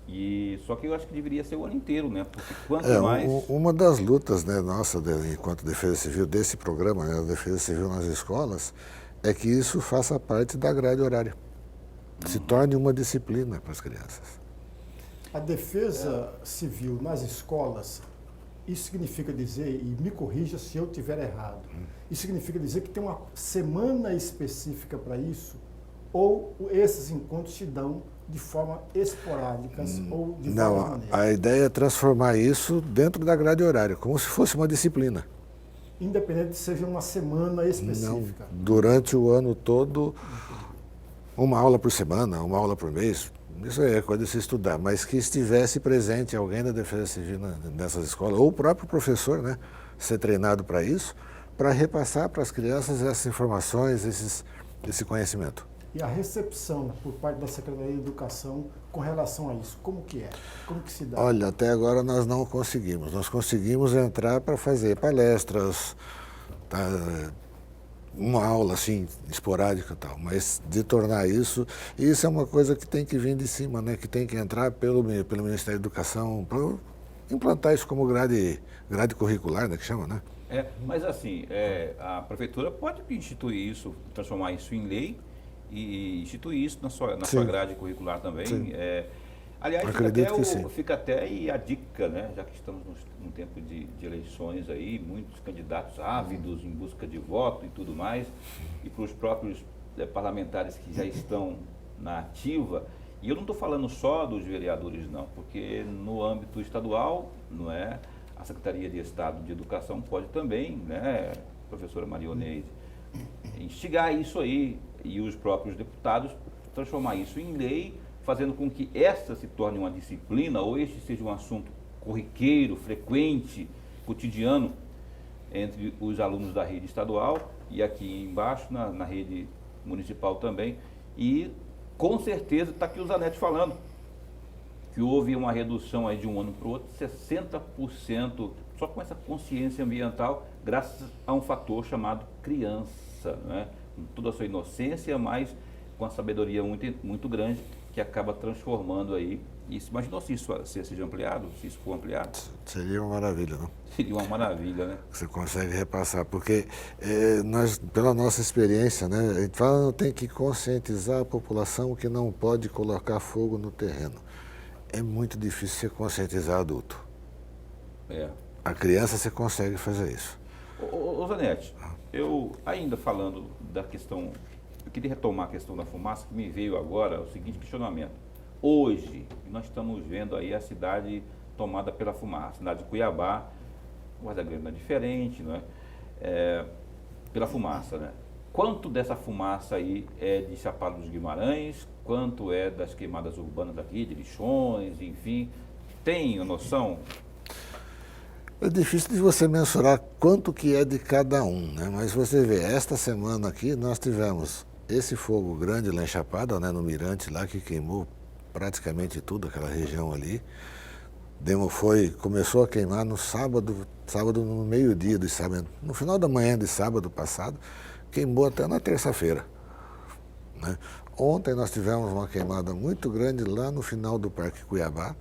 E só que eu acho que deveria ser o ano inteiro, né? Porque quanto mais... Uma das lutas, né, nossa, enquanto Defesa Civil, desse programa, né, Defesa Civil nas escolas, é que isso faça parte da grade horária. Se torne uma disciplina para as crianças. A defesa civil nas escolas, isso significa dizer, e me corrija se eu estiver errado, isso significa dizer que tem uma semana específica para isso? Ou esses encontros se dão de forma esporádicas ou de várias maneiras? A ideia é transformar isso dentro da grade horária, como se fosse uma disciplina. Independente de seja uma semana específica? Não, durante o ano todo, uma aula por semana, uma aula por mês, isso é coisa de se estudar, mas que estivesse presente alguém da Defesa Civil nessas escolas, ou o próprio professor, né, ser treinado para isso, para repassar para as crianças essas informações, esse conhecimento. E a recepção por parte da Secretaria de Educação com relação a isso, como que é? Como que se dá? Olha, até agora nós não conseguimos. Nós conseguimos entrar para fazer palestras, tá, uma aula assim, esporádica e tal, mas de tornar isso é uma coisa que tem que vir de cima, né? Que tem que entrar pelo Ministério da Educação, para implantar isso como grade curricular, né, que chama, né? Mas assim, a Prefeitura pode instituir isso, transformar isso em lei, e instituir isso na sua grade curricular também. Aliás, fica até aí a dica, né? Já que estamos num tempo de eleições aí, muitos candidatos ávidos em busca de voto e tudo mais, e para os próprios parlamentares que já estão na ativa, e eu não estou falando só dos vereadores não, porque no âmbito estadual, não é, a Secretaria de Estado de Educação pode também, né, professora Marioneide, instigar isso aí, e os próprios deputados transformar isso em lei, fazendo com que essa se torne uma disciplina, ou este seja um assunto corriqueiro, frequente, cotidiano, entre os alunos da rede estadual e aqui embaixo, na rede municipal também. E, com certeza, está aqui o Zanetti falando, que houve uma redução aí de um ano para o outro, 60%, só com essa consciência ambiental, graças a um fator chamado criança, né? Com toda a sua inocência, mas com a sabedoria muito, muito grande, que acaba transformando aí isso. Imaginou se isso seja ampliado, se isso for ampliado? Seria uma maravilha, não? Seria uma maravilha, né? Você consegue repassar, porque nós, pela nossa experiência, né, a gente fala que tem que conscientizar a população que não pode colocar fogo no terreno. É muito difícil você conscientizar adulto. É. A criança você consegue fazer isso. Ô Zanetti, eu ainda falando da questão, eu queria retomar a questão da fumaça, que me veio agora o seguinte questionamento. Hoje, nós estamos vendo aí a cidade tomada pela fumaça, a cidade de Cuiabá, Guarda Grande não é diferente, não é? Pela fumaça, né? Quanto dessa fumaça aí é de Chapada dos Guimarães, quanto é das queimadas urbanas aqui, de lixões, enfim, tem noção? É difícil de você mensurar quanto que é de cada um, né? Mas você vê, esta semana aqui nós tivemos esse fogo grande lá em Chapada, né, no Mirante lá, que queimou praticamente tudo, aquela região ali. Começou a queimar no sábado no meio-dia do sábado, no final da manhã de sábado passado, queimou até na terça-feira, né? Ontem nós tivemos uma queimada muito grande lá no final do Parque Cuiabá,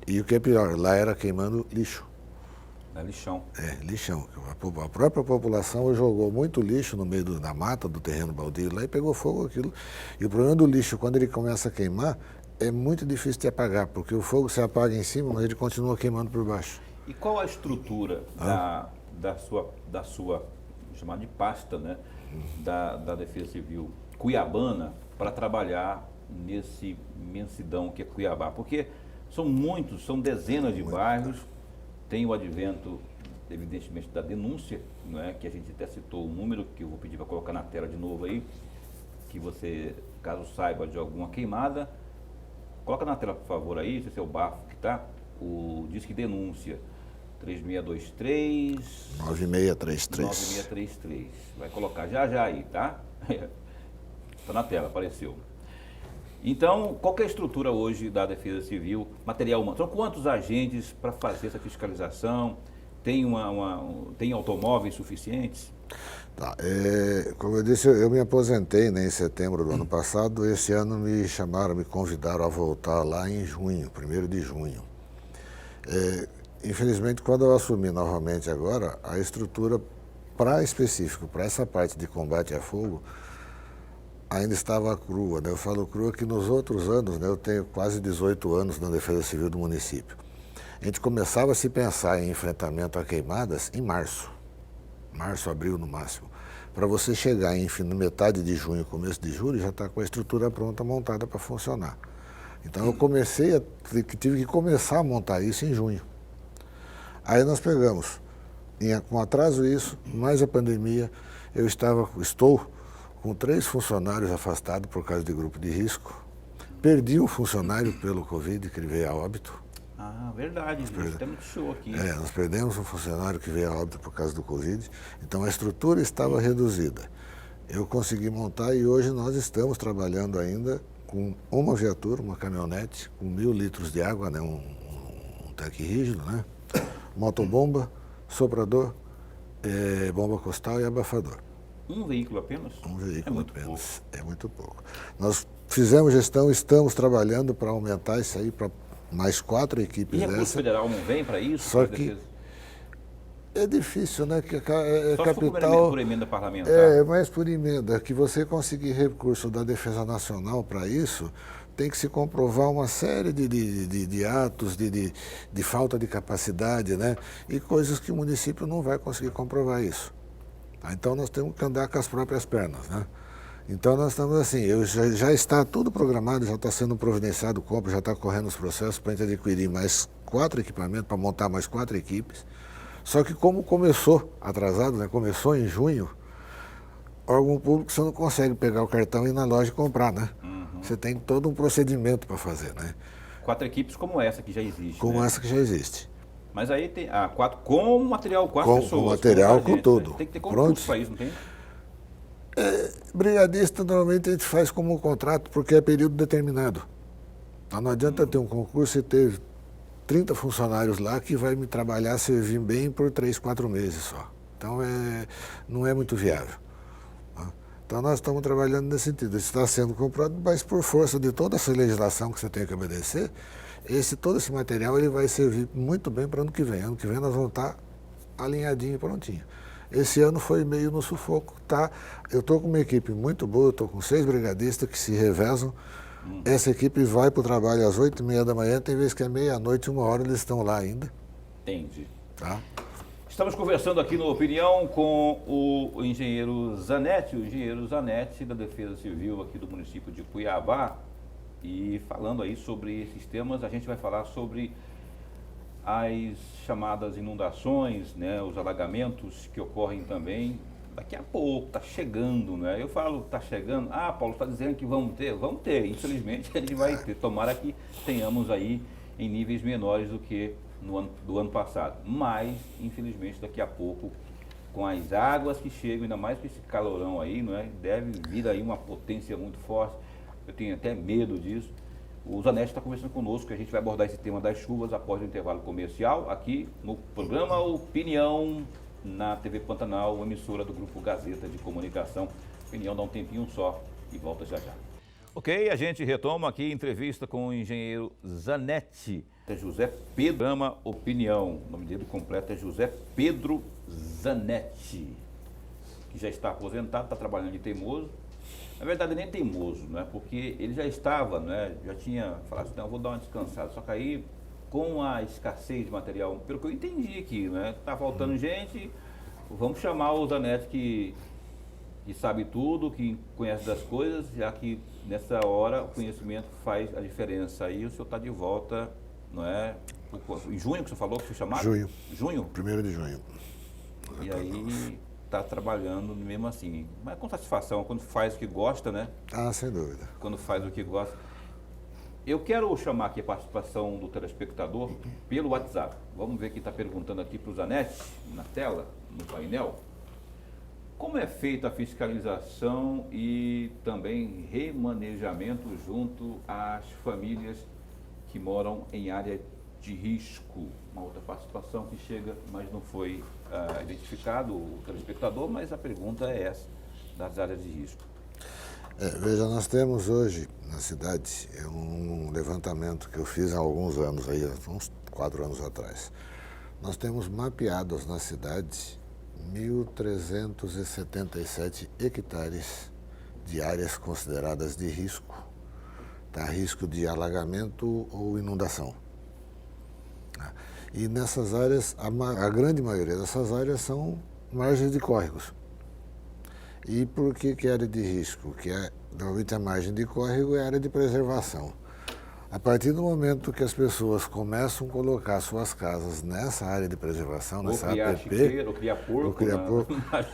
e o que é pior, lá era queimando lixo. É lixão. É, lixão. A própria população jogou muito lixo no meio da mata, do terreno baldio lá, e pegou fogo aquilo. E o problema do lixo, quando ele começa a queimar, é muito difícil de apagar, porque o fogo se apaga em cima, mas ele continua queimando por baixo. E qual a estrutura da sua, chamar de pasta, né, da Defesa Civil cuiabana para trabalhar nesse imensidão que é Cuiabá? Porque são muitos, são dezenas de bairros, tem o advento, evidentemente, da denúncia, né, que a gente até citou o número, que eu vou pedir para colocar na tela de novo aí, que você, caso saiba de alguma queimada, coloca na tela, por favor, aí, se é o bafo que está, o Disque Denúncia, 3623... 9633. 9633. Vai colocar já aí, tá? Está na tela, apareceu. Então, qual que é a estrutura hoje da Defesa Civil, material humano? São quantos agentes para fazer essa fiscalização? Tem, tem automóveis suficientes? Tá, como eu disse, eu me aposentei, né, em setembro do ano passado. Esse ano me convidaram a voltar lá em junho, 1º de junho. Infelizmente, quando eu assumi novamente agora, a estrutura específico para essa parte de combate a fogo ainda estava crua, né? Eu falo crua que nos outros anos, né, eu tenho quase 18 anos na Defesa Civil do município. A gente começava a se pensar em enfrentamento a queimadas em março, abril no máximo. Para você chegar na metade de junho, começo de julho, já está com a estrutura pronta, montada para funcionar. Então eu tive que começar a montar isso em junho. Aí nós pegamos, com atraso isso, mais a pandemia, estou com 3 funcionários afastados por causa de grupo de risco. Perdi um funcionário pelo Covid, que ele veio a óbito. Ah, verdade, até no show aqui. Nós perdemos um funcionário que veio a óbito por causa do Covid, então a estrutura estava reduzida. Eu consegui montar e hoje nós estamos trabalhando ainda com uma viatura, uma caminhonete, com 1000 litros de água, né, um tanque rígido, né, motobomba, soprador, bomba costal e abafador. Um veículo apenas? Um veículo apenas. É muito pouco. Nós fizemos gestão, estamos trabalhando para aumentar isso aí para mais 4 equipes dessas. E recurso federal não vem para isso? Só que é difícil, né? Que só capital por emenda parlamentar. Mais por emenda. Que você conseguir recurso da Defesa Nacional para isso, tem que se comprovar uma série de atos de falta de capacidade, né? E coisas que o município não vai conseguir comprovar isso. Então nós temos que andar com as próprias pernas, né? Então nós estamos assim, já está tudo programado, já está sendo providenciado compra, já está correndo os processos para a gente adquirir mais 4 equipamentos, para montar mais 4 equipes. Só que como começou atrasado, né? Começou em junho, órgão público você não consegue pegar o cartão e ir na loja e comprar, né? Uhum. Você tem todo um procedimento para fazer, né? 4 equipes como essa que já existe. Como né? essa que já existe. Mas aí tem 4 com material, 4 pessoas. Com material, com tudo. Tem que ter concurso para isso, não tem? Brigadista, normalmente a gente faz como um contrato, porque é período determinado. Então não adianta ter um concurso e ter 30 funcionários lá que vai me trabalhar, servir bem por 3, 4 meses só. Então não é muito viável. Então nós estamos trabalhando nesse sentido. Isso está sendo comprado, mas por força de toda essa legislação que você tem que obedecer, todo esse material ele vai servir muito bem para ano que vem. Ano que vem nós vamos estar alinhadinho e prontinho. Esse ano foi meio no sufoco, tá? Eu estou com uma equipe muito boa, eu estou com 6 brigadistas que se revezam. Essa equipe vai para o trabalho às 8h30 da manhã, tem vezes que é meia-noite, 1h eles estão lá ainda. Entendi. Tá? Estamos conversando aqui no Opinião com o engenheiro Zanetti, da Defesa Civil aqui do município de Cuiabá. E falando aí sobre esses temas, a gente vai falar sobre as chamadas inundações, né, os alagamentos que ocorrem também daqui a pouco, está chegando, né? Eu falo, está chegando, Paulo está dizendo que vamos ter, infelizmente a gente vai ter, tomara que tenhamos aí em níveis menores do que do ano passado, mas infelizmente daqui a pouco, com as águas que chegam, ainda mais com esse calorão aí, não é? Deve vir aí uma potência muito forte, eu tenho até medo disso. O Zanetti está conversando conosco, a gente vai abordar esse tema das chuvas após o intervalo comercial, aqui no programa Opinião, na TV Pantanal, emissora do Grupo Gazeta de Comunicação. Opinião dá um tempinho só e volta já já. Ok, a gente retoma aqui a entrevista com o engenheiro Zanetti. José Pedro, programa Opinião. O nome dele completo é José Pedro Zanetti, que já está aposentado, está trabalhando de teimoso. Na verdade, nem teimoso, né? Porque ele já estava, né? Já tinha falado assim, não, vou dar uma descansada. Só que aí, com a escassez de material, pelo que eu entendi aqui, né? Tá faltando gente, vamos chamar o Zanetti que sabe tudo, que conhece das coisas, já que nessa hora o conhecimento faz a diferença. Aí o senhor está de volta, não é? Em junho que você falou que foi chamado? Junho? 1º de junho. E aí está trabalhando mesmo assim. Mas com satisfação, quando faz o que gosta, né? Sem dúvida. Quando faz o que gosta. Eu quero chamar aqui a participação do telespectador pelo WhatsApp. Vamos ver quem está perguntando aqui para o Zanetti, na tela, no painel. Como é feita a fiscalização e também remanejamento junto às famílias que moram em área de risco? Uma outra participação que chega, mas não foi identificado o telespectador, mas a pergunta é essa, das áreas de risco. Veja, nós temos hoje na cidade um levantamento que eu fiz há alguns anos, aí, uns 4 anos atrás. Nós temos mapeados na cidade 1.377 hectares de áreas consideradas de risco, tá? Risco de alagamento ou inundação. E nessas áreas, a grande maioria dessas áreas são margens de córregos. E por que é área de risco? Normalmente a margem de córrego é área de preservação. A partir do momento que as pessoas começam a colocar suas casas nessa área de preservação, nessa APP, ou criar porco,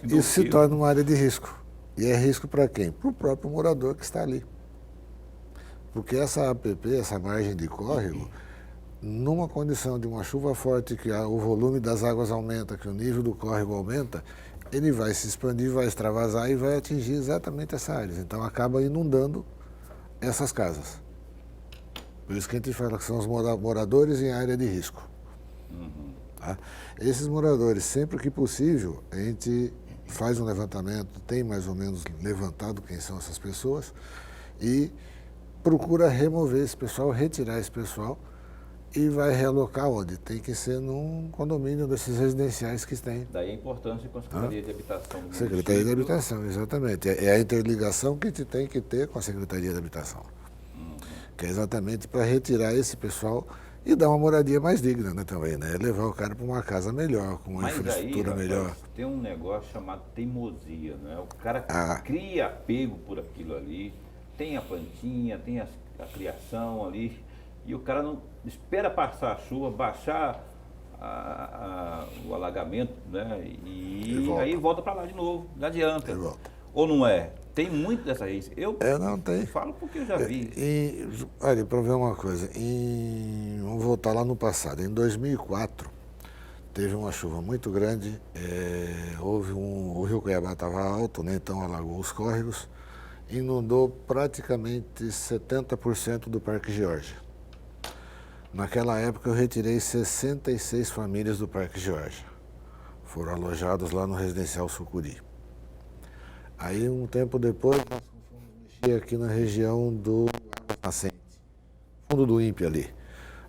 isso se torna uma área de risco. E é risco para quem? Para o próprio morador que está ali. Porque essa APP, essa margem de córrego, numa condição de uma chuva forte, que o volume das águas aumenta, que o nível do córrego aumenta, ele vai se expandir, vai extravasar e vai atingir exatamente essa área. Então acaba inundando essas casas. Por isso que a gente fala que são os moradores em área de risco. Tá? Esses moradores, sempre que possível, a gente faz um levantamento, tem mais ou menos levantado quem são essas pessoas e procura remover esse pessoal, retirar esse pessoal e vai realocar onde? Tem que ser num condomínio desses residenciais que tem. Daí a importância com a Secretaria de Habitação. Secretaria de Habitação, exatamente. É a interligação que a gente tem que ter com a Secretaria de Habitação. Que é exatamente para retirar esse pessoal e dar uma moradia mais digna, né, também, né? Levar o cara para uma casa melhor, com uma infraestrutura melhor. Tem um negócio chamado teimosia, né? O cara cria apego por aquilo ali, tem a plantinha, tem a criação ali, e o cara não espera passar a chuva, baixar o alagamento, né? E aí volta para lá de novo, não adianta. Ou não é? Tem muito dessa raiz. Eu não tem. Falo porque eu já vi. Olha, para ver uma coisa, vamos voltar lá no passado. Em 2004, teve uma chuva muito grande, o rio Cuiabá estava alto, né, então alagou os córregos, inundou praticamente 70% do Parque Geórgia. Naquela época eu retirei 66 famílias do Parque Geórgia. Foram alojados lá no Residencial Sucuri. Aí, um tempo depois, nós fomos mexer aqui na região do Águas Nascentes, fundo do INPE ali.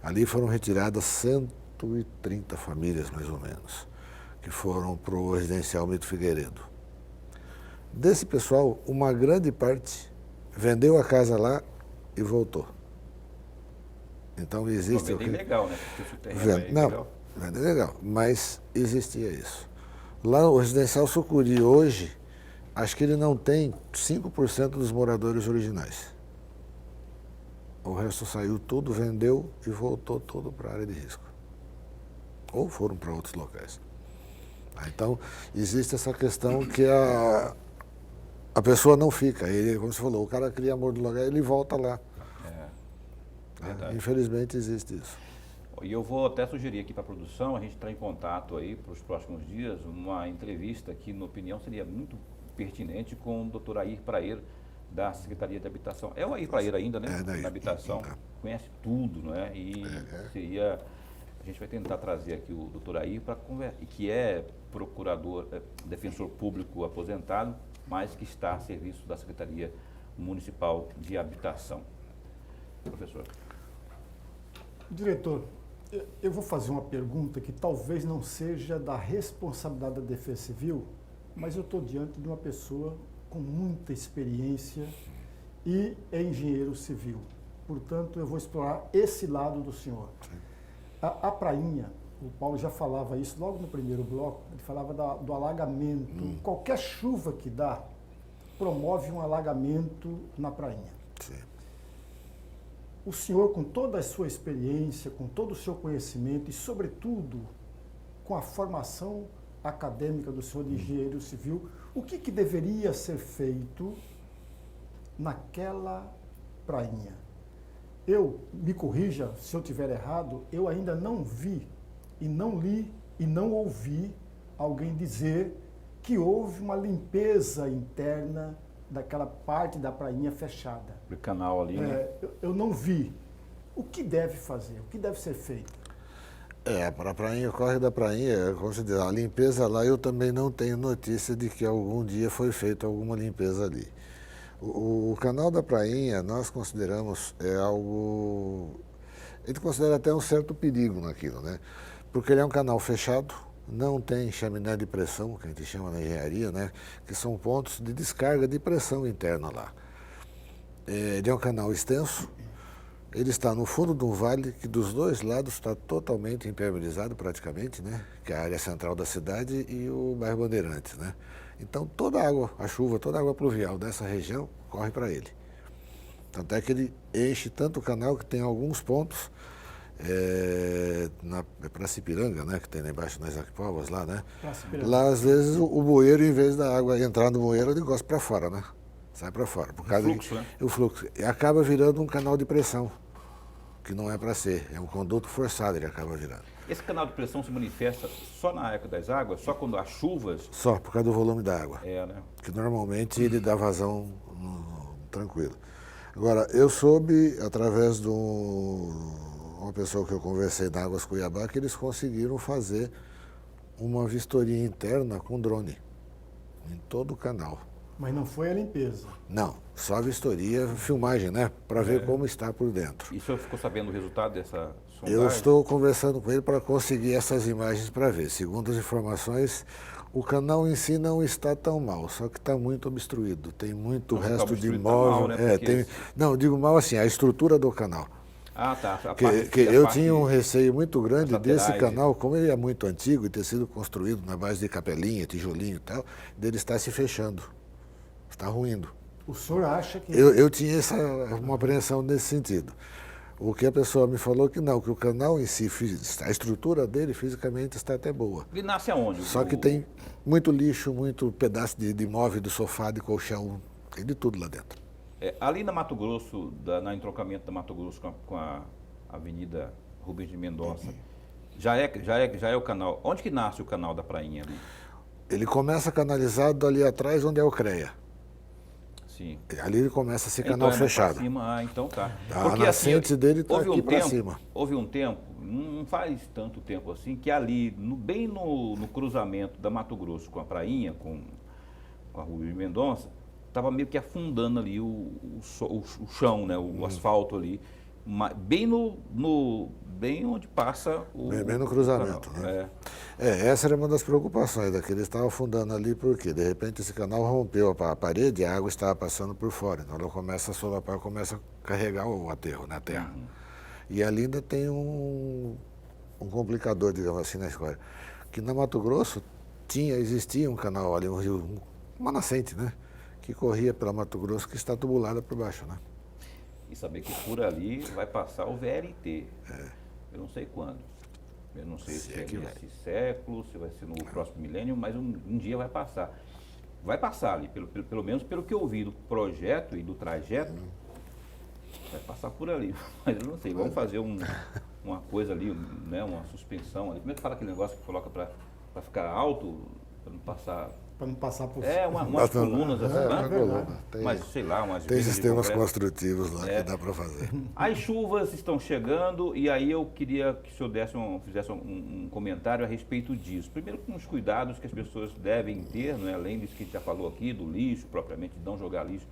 Ali foram retiradas 130 famílias, mais ou menos, que foram para o residencial Mito Figueiredo. Desse pessoal, uma grande parte vendeu a casa lá e voltou. Então existe... Vende legal, né? Porque o terreno é Não, legal. vende legal, mas existia isso. Lá o residencial Sucuri hoje, acho que ele não tem 5% dos moradores originais. O resto saiu tudo, vendeu e voltou todo para a área de risco. Ou foram para outros locais. Então, existe essa questão que a pessoa não fica. Ele, como você falou, o cara cria amor do lugar, ele volta lá. Verdade. Infelizmente, existe isso. E eu vou até sugerir aqui para a produção, a gente entrar em contato aí para os próximos dias, uma entrevista que, na opinião, seria muito pertinente com o doutor Air Praeiro, da Secretaria de Habitação. É o Air Praeiro ainda, né? Daí. Na habitação. Conhece tudo, não é? E seria... A gente vai tentar trazer aqui o doutor Air para conversar, que é procurador, defensor público aposentado, mas que está a serviço da Secretaria Municipal de Habitação. Professor. Diretor, eu vou fazer uma pergunta que talvez não seja da responsabilidade da Defesa Civil, mas eu estou diante de uma pessoa com muita experiência e é engenheiro civil. Portanto, eu vou explorar esse lado do senhor. A prainha, o Paulo já falava isso logo no primeiro bloco, ele falava do alagamento. Qualquer chuva que dá promove um alagamento na prainha. Sim. O senhor, com toda a sua experiência, com todo o seu conhecimento e, sobretudo, com a formação acadêmica do senhor de engenheiro civil, o que deveria ser feito naquela prainha? Me corrija se eu estiver errado, eu ainda não vi e não li e não ouvi alguém dizer que houve uma limpeza interna daquela parte da prainha fechada. O canal ali, né? Eu não vi. O que deve fazer? O que deve ser feito? Para a prainha, o corre da prainha, como se diz, a limpeza lá, eu também não tenho notícia de que algum dia foi feita alguma limpeza ali. O canal da prainha, nós consideramos algo... A gente considera até um certo perigo naquilo, né? Porque ele é um canal fechado, não tem chaminé de pressão, que a gente chama na engenharia, né? Que são pontos de descarga de pressão interna lá. Ele é um canal extenso, ele está no fundo de um vale que dos dois lados está totalmente impermeabilizado praticamente, né? Que é a área central da cidade e o bairro Bandeirantes, né? Então toda a água, a chuva, toda a água pluvial dessa região corre para ele. Tanto é que ele enche tanto o canal que tem alguns pontos na Piranga, né? Que tem lá embaixo nas Aquipavas lá, né? Lá às vezes o bueiro, em vez da água entrar no bueiro, ele gosta para fora, né? Sai para fora. Por causa fluxo, né? O fluxo. E acaba virando um canal de pressão, que não é para ser. É um conduto forçado, ele acaba virando. Esse canal de pressão se manifesta só na época das águas? Só quando há chuvas? Só, por causa do volume da água. Né? Que normalmente ele dá vazão tranquilo. Agora, eu soube, através de uma pessoa que eu conversei na Águas Cuiabá, que eles conseguiram fazer uma vistoria interna com drone em todo o canal. Mas não foi a limpeza? Não, só a vistoria, filmagem, né? Para ver como está por dentro. E o senhor ficou sabendo o resultado dessa sondagem? Eu estou conversando com ele para conseguir essas imagens para ver. Segundo as informações, o canal em si não está tão mal, só que está muito obstruído. Tem muito resto de imóvel. Tá mal, né? Não, digo mal assim, a estrutura do canal. Ah, tá. Eu tinha um receio muito grande desse canal, como ele é muito antigo e ter sido construído na base de capelinha, tijolinho e tal, dele estar se fechando. Está ruindo. O senhor acha que... Eu tinha uma apreensão nesse sentido. O que a pessoa me falou que não, que o canal em si, a estrutura dele fisicamente está até boa. Ele nasce aonde? Só que tem muito lixo, muito pedaço de móvel, de sofá, de colchão, tem de tudo lá dentro. Ali na Mato Grosso, no entroncamento da Mato Grosso com a Avenida Rubens de Mendonça, já é o canal. Onde que nasce o canal da prainha ali? Ele começa canalizado ali atrás, onde é o CREA. Sim. Ali ele começa a ser canal fechado. Cima, então tá. A nascente dele está aqui para cima. Houve um tempo, não faz tanto tempo assim, que ali, bem no cruzamento da Mato Grosso com a prainha, com com a Rua de Mendonça, estava meio que afundando ali o chão, né, o asfalto ali, bem onde passa o... Bem no cruzamento, canal, né? Essa era uma das preocupações, que eles estavam afundando ali, porque de repente esse canal rompeu a parede e a água estava passando por fora. Então ela começa a solapar, começa a carregar o aterro na terra. E ali ainda tem um complicador, digamos assim, na história. Que na Mato Grosso existia um canal ali, um rio, uma nascente, né? Que corria pela Mato Grosso, que está tubulada por baixo, né? E saber que por ali vai passar o VLT. Eu não sei quando. Eu não sei se é nesse século, se vai ser no próximo milênio, mas um dia vai passar. Vai passar ali, pelo menos pelo que eu ouvi do projeto e do trajeto, vai passar por ali. Mas eu não sei, vamos fazer uma coisa ali, né, uma suspensão ali. Como é que fala aquele negócio que coloca para ficar alto, para não passar... Para não passar por umas colunas assim, né? Mas sei lá, tem sistemas construtivos lá que dá para fazer. As chuvas estão chegando e aí eu queria que o senhor fizesse um comentário a respeito disso. Primeiro, com os cuidados que as pessoas devem ter, né? Além disso que a gente já falou aqui, do lixo, propriamente, de não jogar lixo.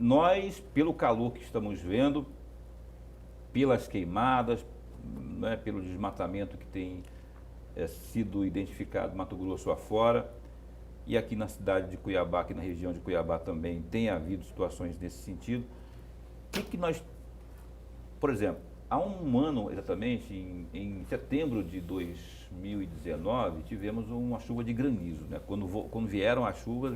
Nós, pelo calor que estamos vendo, pelas queimadas, né? Pelo desmatamento que tem sido identificado Mato Grosso afora, e aqui na cidade de Cuiabá, aqui na região de Cuiabá também tem havido situações nesse sentido. O que nós, por exemplo, há um ano exatamente, em setembro de 2019, tivemos uma chuva de granizo, né? Quando vieram as chuvas,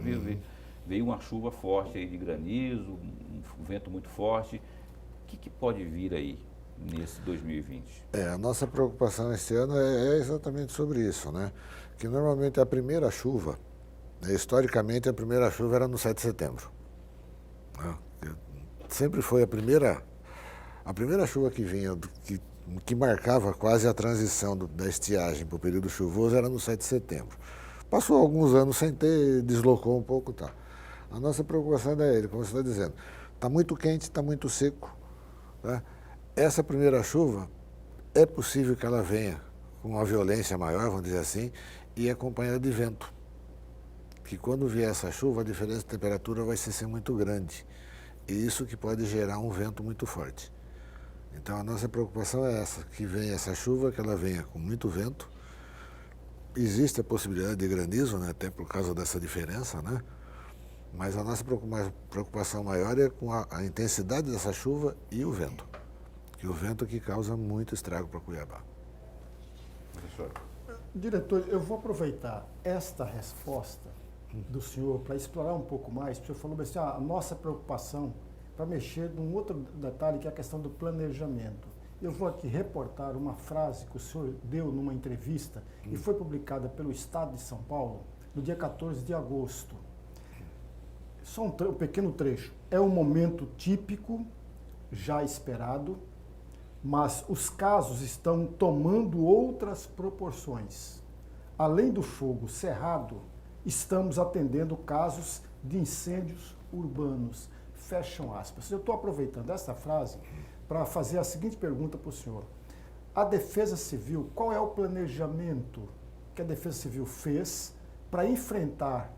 veio uma chuva forte aí de granizo, um vento muito forte. O que pode vir aí nesse 2020? A nossa preocupação este ano é exatamente sobre isso, né? Que normalmente a primeira chuva, historicamente a primeira chuva era no 7 de setembro. Né? Sempre foi a primeira chuva que vinha, que marcava quase a transição da estiagem para o período chuvoso, era no 7 de setembro. Passou alguns anos sem ter, deslocou um pouco, tá. A nossa preocupação é ele, como você está dizendo, está muito quente, está muito seco, né? Essa primeira chuva, é possível que ela venha com uma violência maior, vamos dizer assim, e acompanhada de vento. Que quando vier essa chuva, a diferença de temperatura vai ser muito grande. E isso que pode gerar um vento muito forte. Então a nossa preocupação é essa, que venha essa chuva, que ela venha com muito vento. Existe a possibilidade de granizo, né, até por causa dessa diferença, né? Mas a nossa preocupação maior é com a intensidade dessa chuva e o vento. Que o vento que causa muito estrago para Cuiabá. Professor. Diretor, eu vou aproveitar esta resposta do senhor para explorar um pouco mais. O senhor falou assim, a nossa preocupação para mexer num outro detalhe que é a questão do planejamento. Eu vou aqui reportar uma frase que o senhor deu numa entrevista e foi publicada pelo Estado de São Paulo no dia 14 de agosto. Só um pequeno trecho. É um momento típico, já esperado, mas os casos estão tomando outras proporções. Além do fogo cerrado, estamos atendendo casos de incêndios urbanos. Fecham aspas. Eu estou aproveitando essa frase para fazer a seguinte pergunta para o senhor. A Defesa Civil, qual é o planejamento que a Defesa Civil fez para enfrentar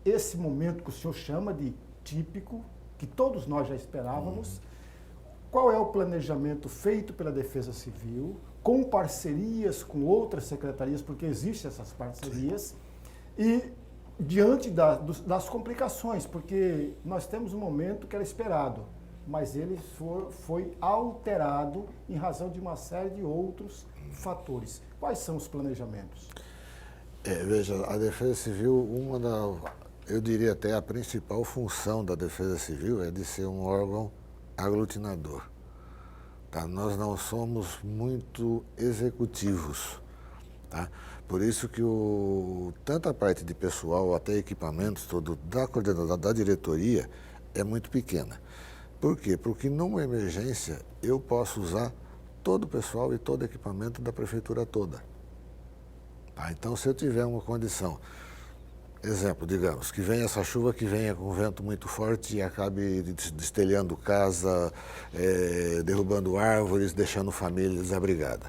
esse momento que o senhor chama de típico, que todos nós já esperávamos? Qual é o planejamento feito pela Defesa Civil, com parcerias com outras secretarias, porque existem essas parcerias, e diante das complicações, porque nós temos um momento que era esperado, mas ele foi alterado em razão de uma série de outros fatores. Quais são os planejamentos? Veja, a Defesa Civil, eu diria até a principal função da Defesa Civil é de ser um órgão aglutinador. Tá? Nós não somos muito executivos. Tá? Por isso que tanto a parte de pessoal, até equipamentos, todo da coordenadora, da diretoria, é muito pequena. Por quê? Porque numa emergência eu posso usar todo o pessoal e todo o equipamento da prefeitura toda. Tá? Então, se eu tiver uma condição, exemplo, digamos, que venha essa chuva, que venha com vento muito forte e acabe destelhando casa, derrubando árvores, deixando família desabrigada.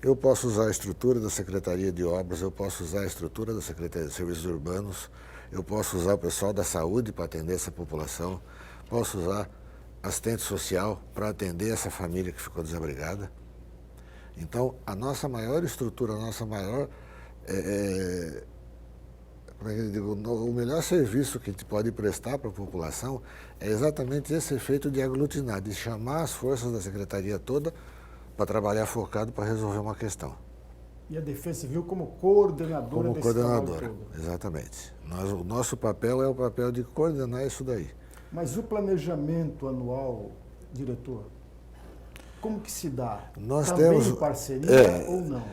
Eu posso usar a estrutura da Secretaria de Obras, eu posso usar a estrutura da Secretaria de Serviços Urbanos, eu posso usar o pessoal da saúde para atender essa população, posso usar assistente social para atender essa família que ficou desabrigada. Então, a nossa maior estrutura, a nossa maior... como é que eu digo, o melhor serviço que a gente pode prestar para a população é exatamente esse efeito de aglutinar, de chamar as forças da Secretaria toda para trabalhar focado para resolver uma questão. E a Defesa Civil como coordenadora desse trabalho todo. Exatamente. O nosso papel é o papel de coordenar isso daí. Mas o planejamento anual, diretor, como que se dá? Nós Também temos em parceria ou não?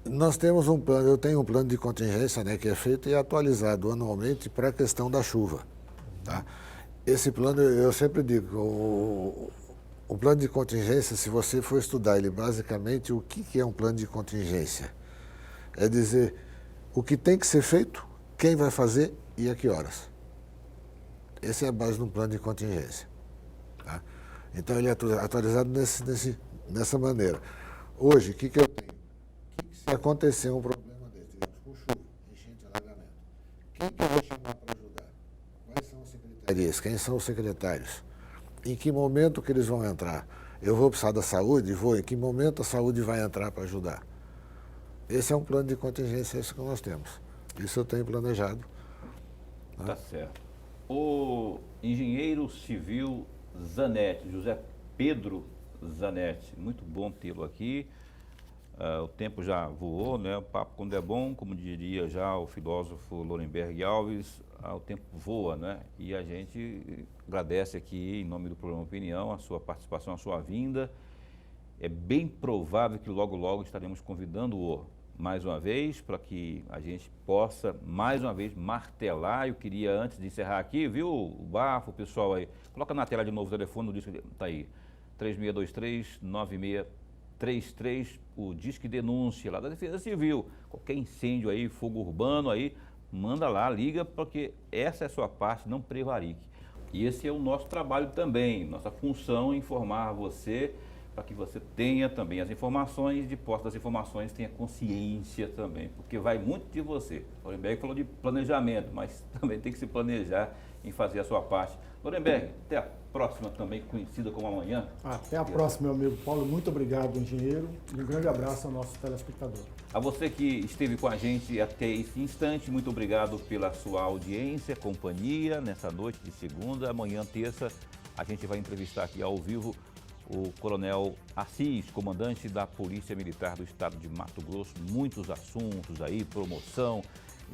Nós temos um plano, eu tenho um plano de contingência, né, que é feito e atualizado anualmente para a questão da chuva. Tá? Esse plano, eu sempre digo, o plano de contingência, se você for estudar ele basicamente, o que é um plano de contingência? É dizer o que tem que ser feito, quem vai fazer e a que horas. Essa é a base de um plano de contingência. Tá? Então ele é atualizado nessa maneira. Hoje, o que eu tenho? Se acontecer um problema desse, digamos, com chuva, enchente, alagamento, quem que vai chamar para ajudar? Quais são as secretarias? Quem são os secretários? Em que momento que eles vão entrar? Eu vou precisar da saúde? Vou. Em que momento a saúde vai entrar para ajudar? Esse é um plano de contingência, esse que nós temos. Isso eu tenho planejado. Né? Tá certo. O engenheiro civil Zanetti, José Pedro Zanetti, muito bom tê-lo aqui. O tempo já voou, né? O papo quando é bom, como diria já o filósofo Lorenberg Alves, o tempo voa, né? E a gente agradece aqui, em nome do programa Opinião, a sua participação, a sua vinda. É bem provável que logo, logo estaremos convidando-o mais uma vez, para que a gente possa, mais uma vez, martelar. Eu queria, antes de encerrar aqui, viu, o Bafo, o pessoal aí, coloca na tela de novo o telefone, o disco está aí, 3623-9633, o Disque Denúncia lá da Defesa Civil. Qualquer incêndio aí, fogo urbano aí, manda lá, liga, porque essa é a sua parte, não prevarique. E esse é o nosso trabalho também, nossa função é informar você, para que você tenha também as informações, de posse das informações, tenha consciência também, porque vai muito de você. Lorenberg falou de planejamento, mas também tem que se planejar em fazer a sua parte. Lorenberg, até a próxima também, conhecida como amanhã. Até a próxima, meu amigo Paulo. Muito obrigado, engenheiro. E um grande abraço ao nosso telespectador. A você que esteve com a gente até esse instante, muito obrigado pela sua audiência, companhia, nessa noite de segunda. Amanhã, terça, a gente vai entrevistar aqui ao vivo o Coronel Assis, comandante da Polícia Militar do Estado de Mato Grosso. Muitos assuntos aí, promoção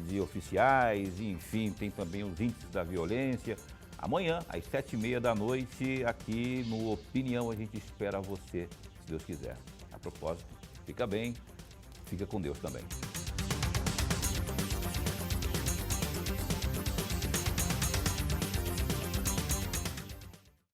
de oficiais, enfim, tem também os índices da violência. Amanhã, às 7h30 da noite, aqui no Opinião, a gente espera você, se Deus quiser. A propósito, fica bem, fica com Deus também.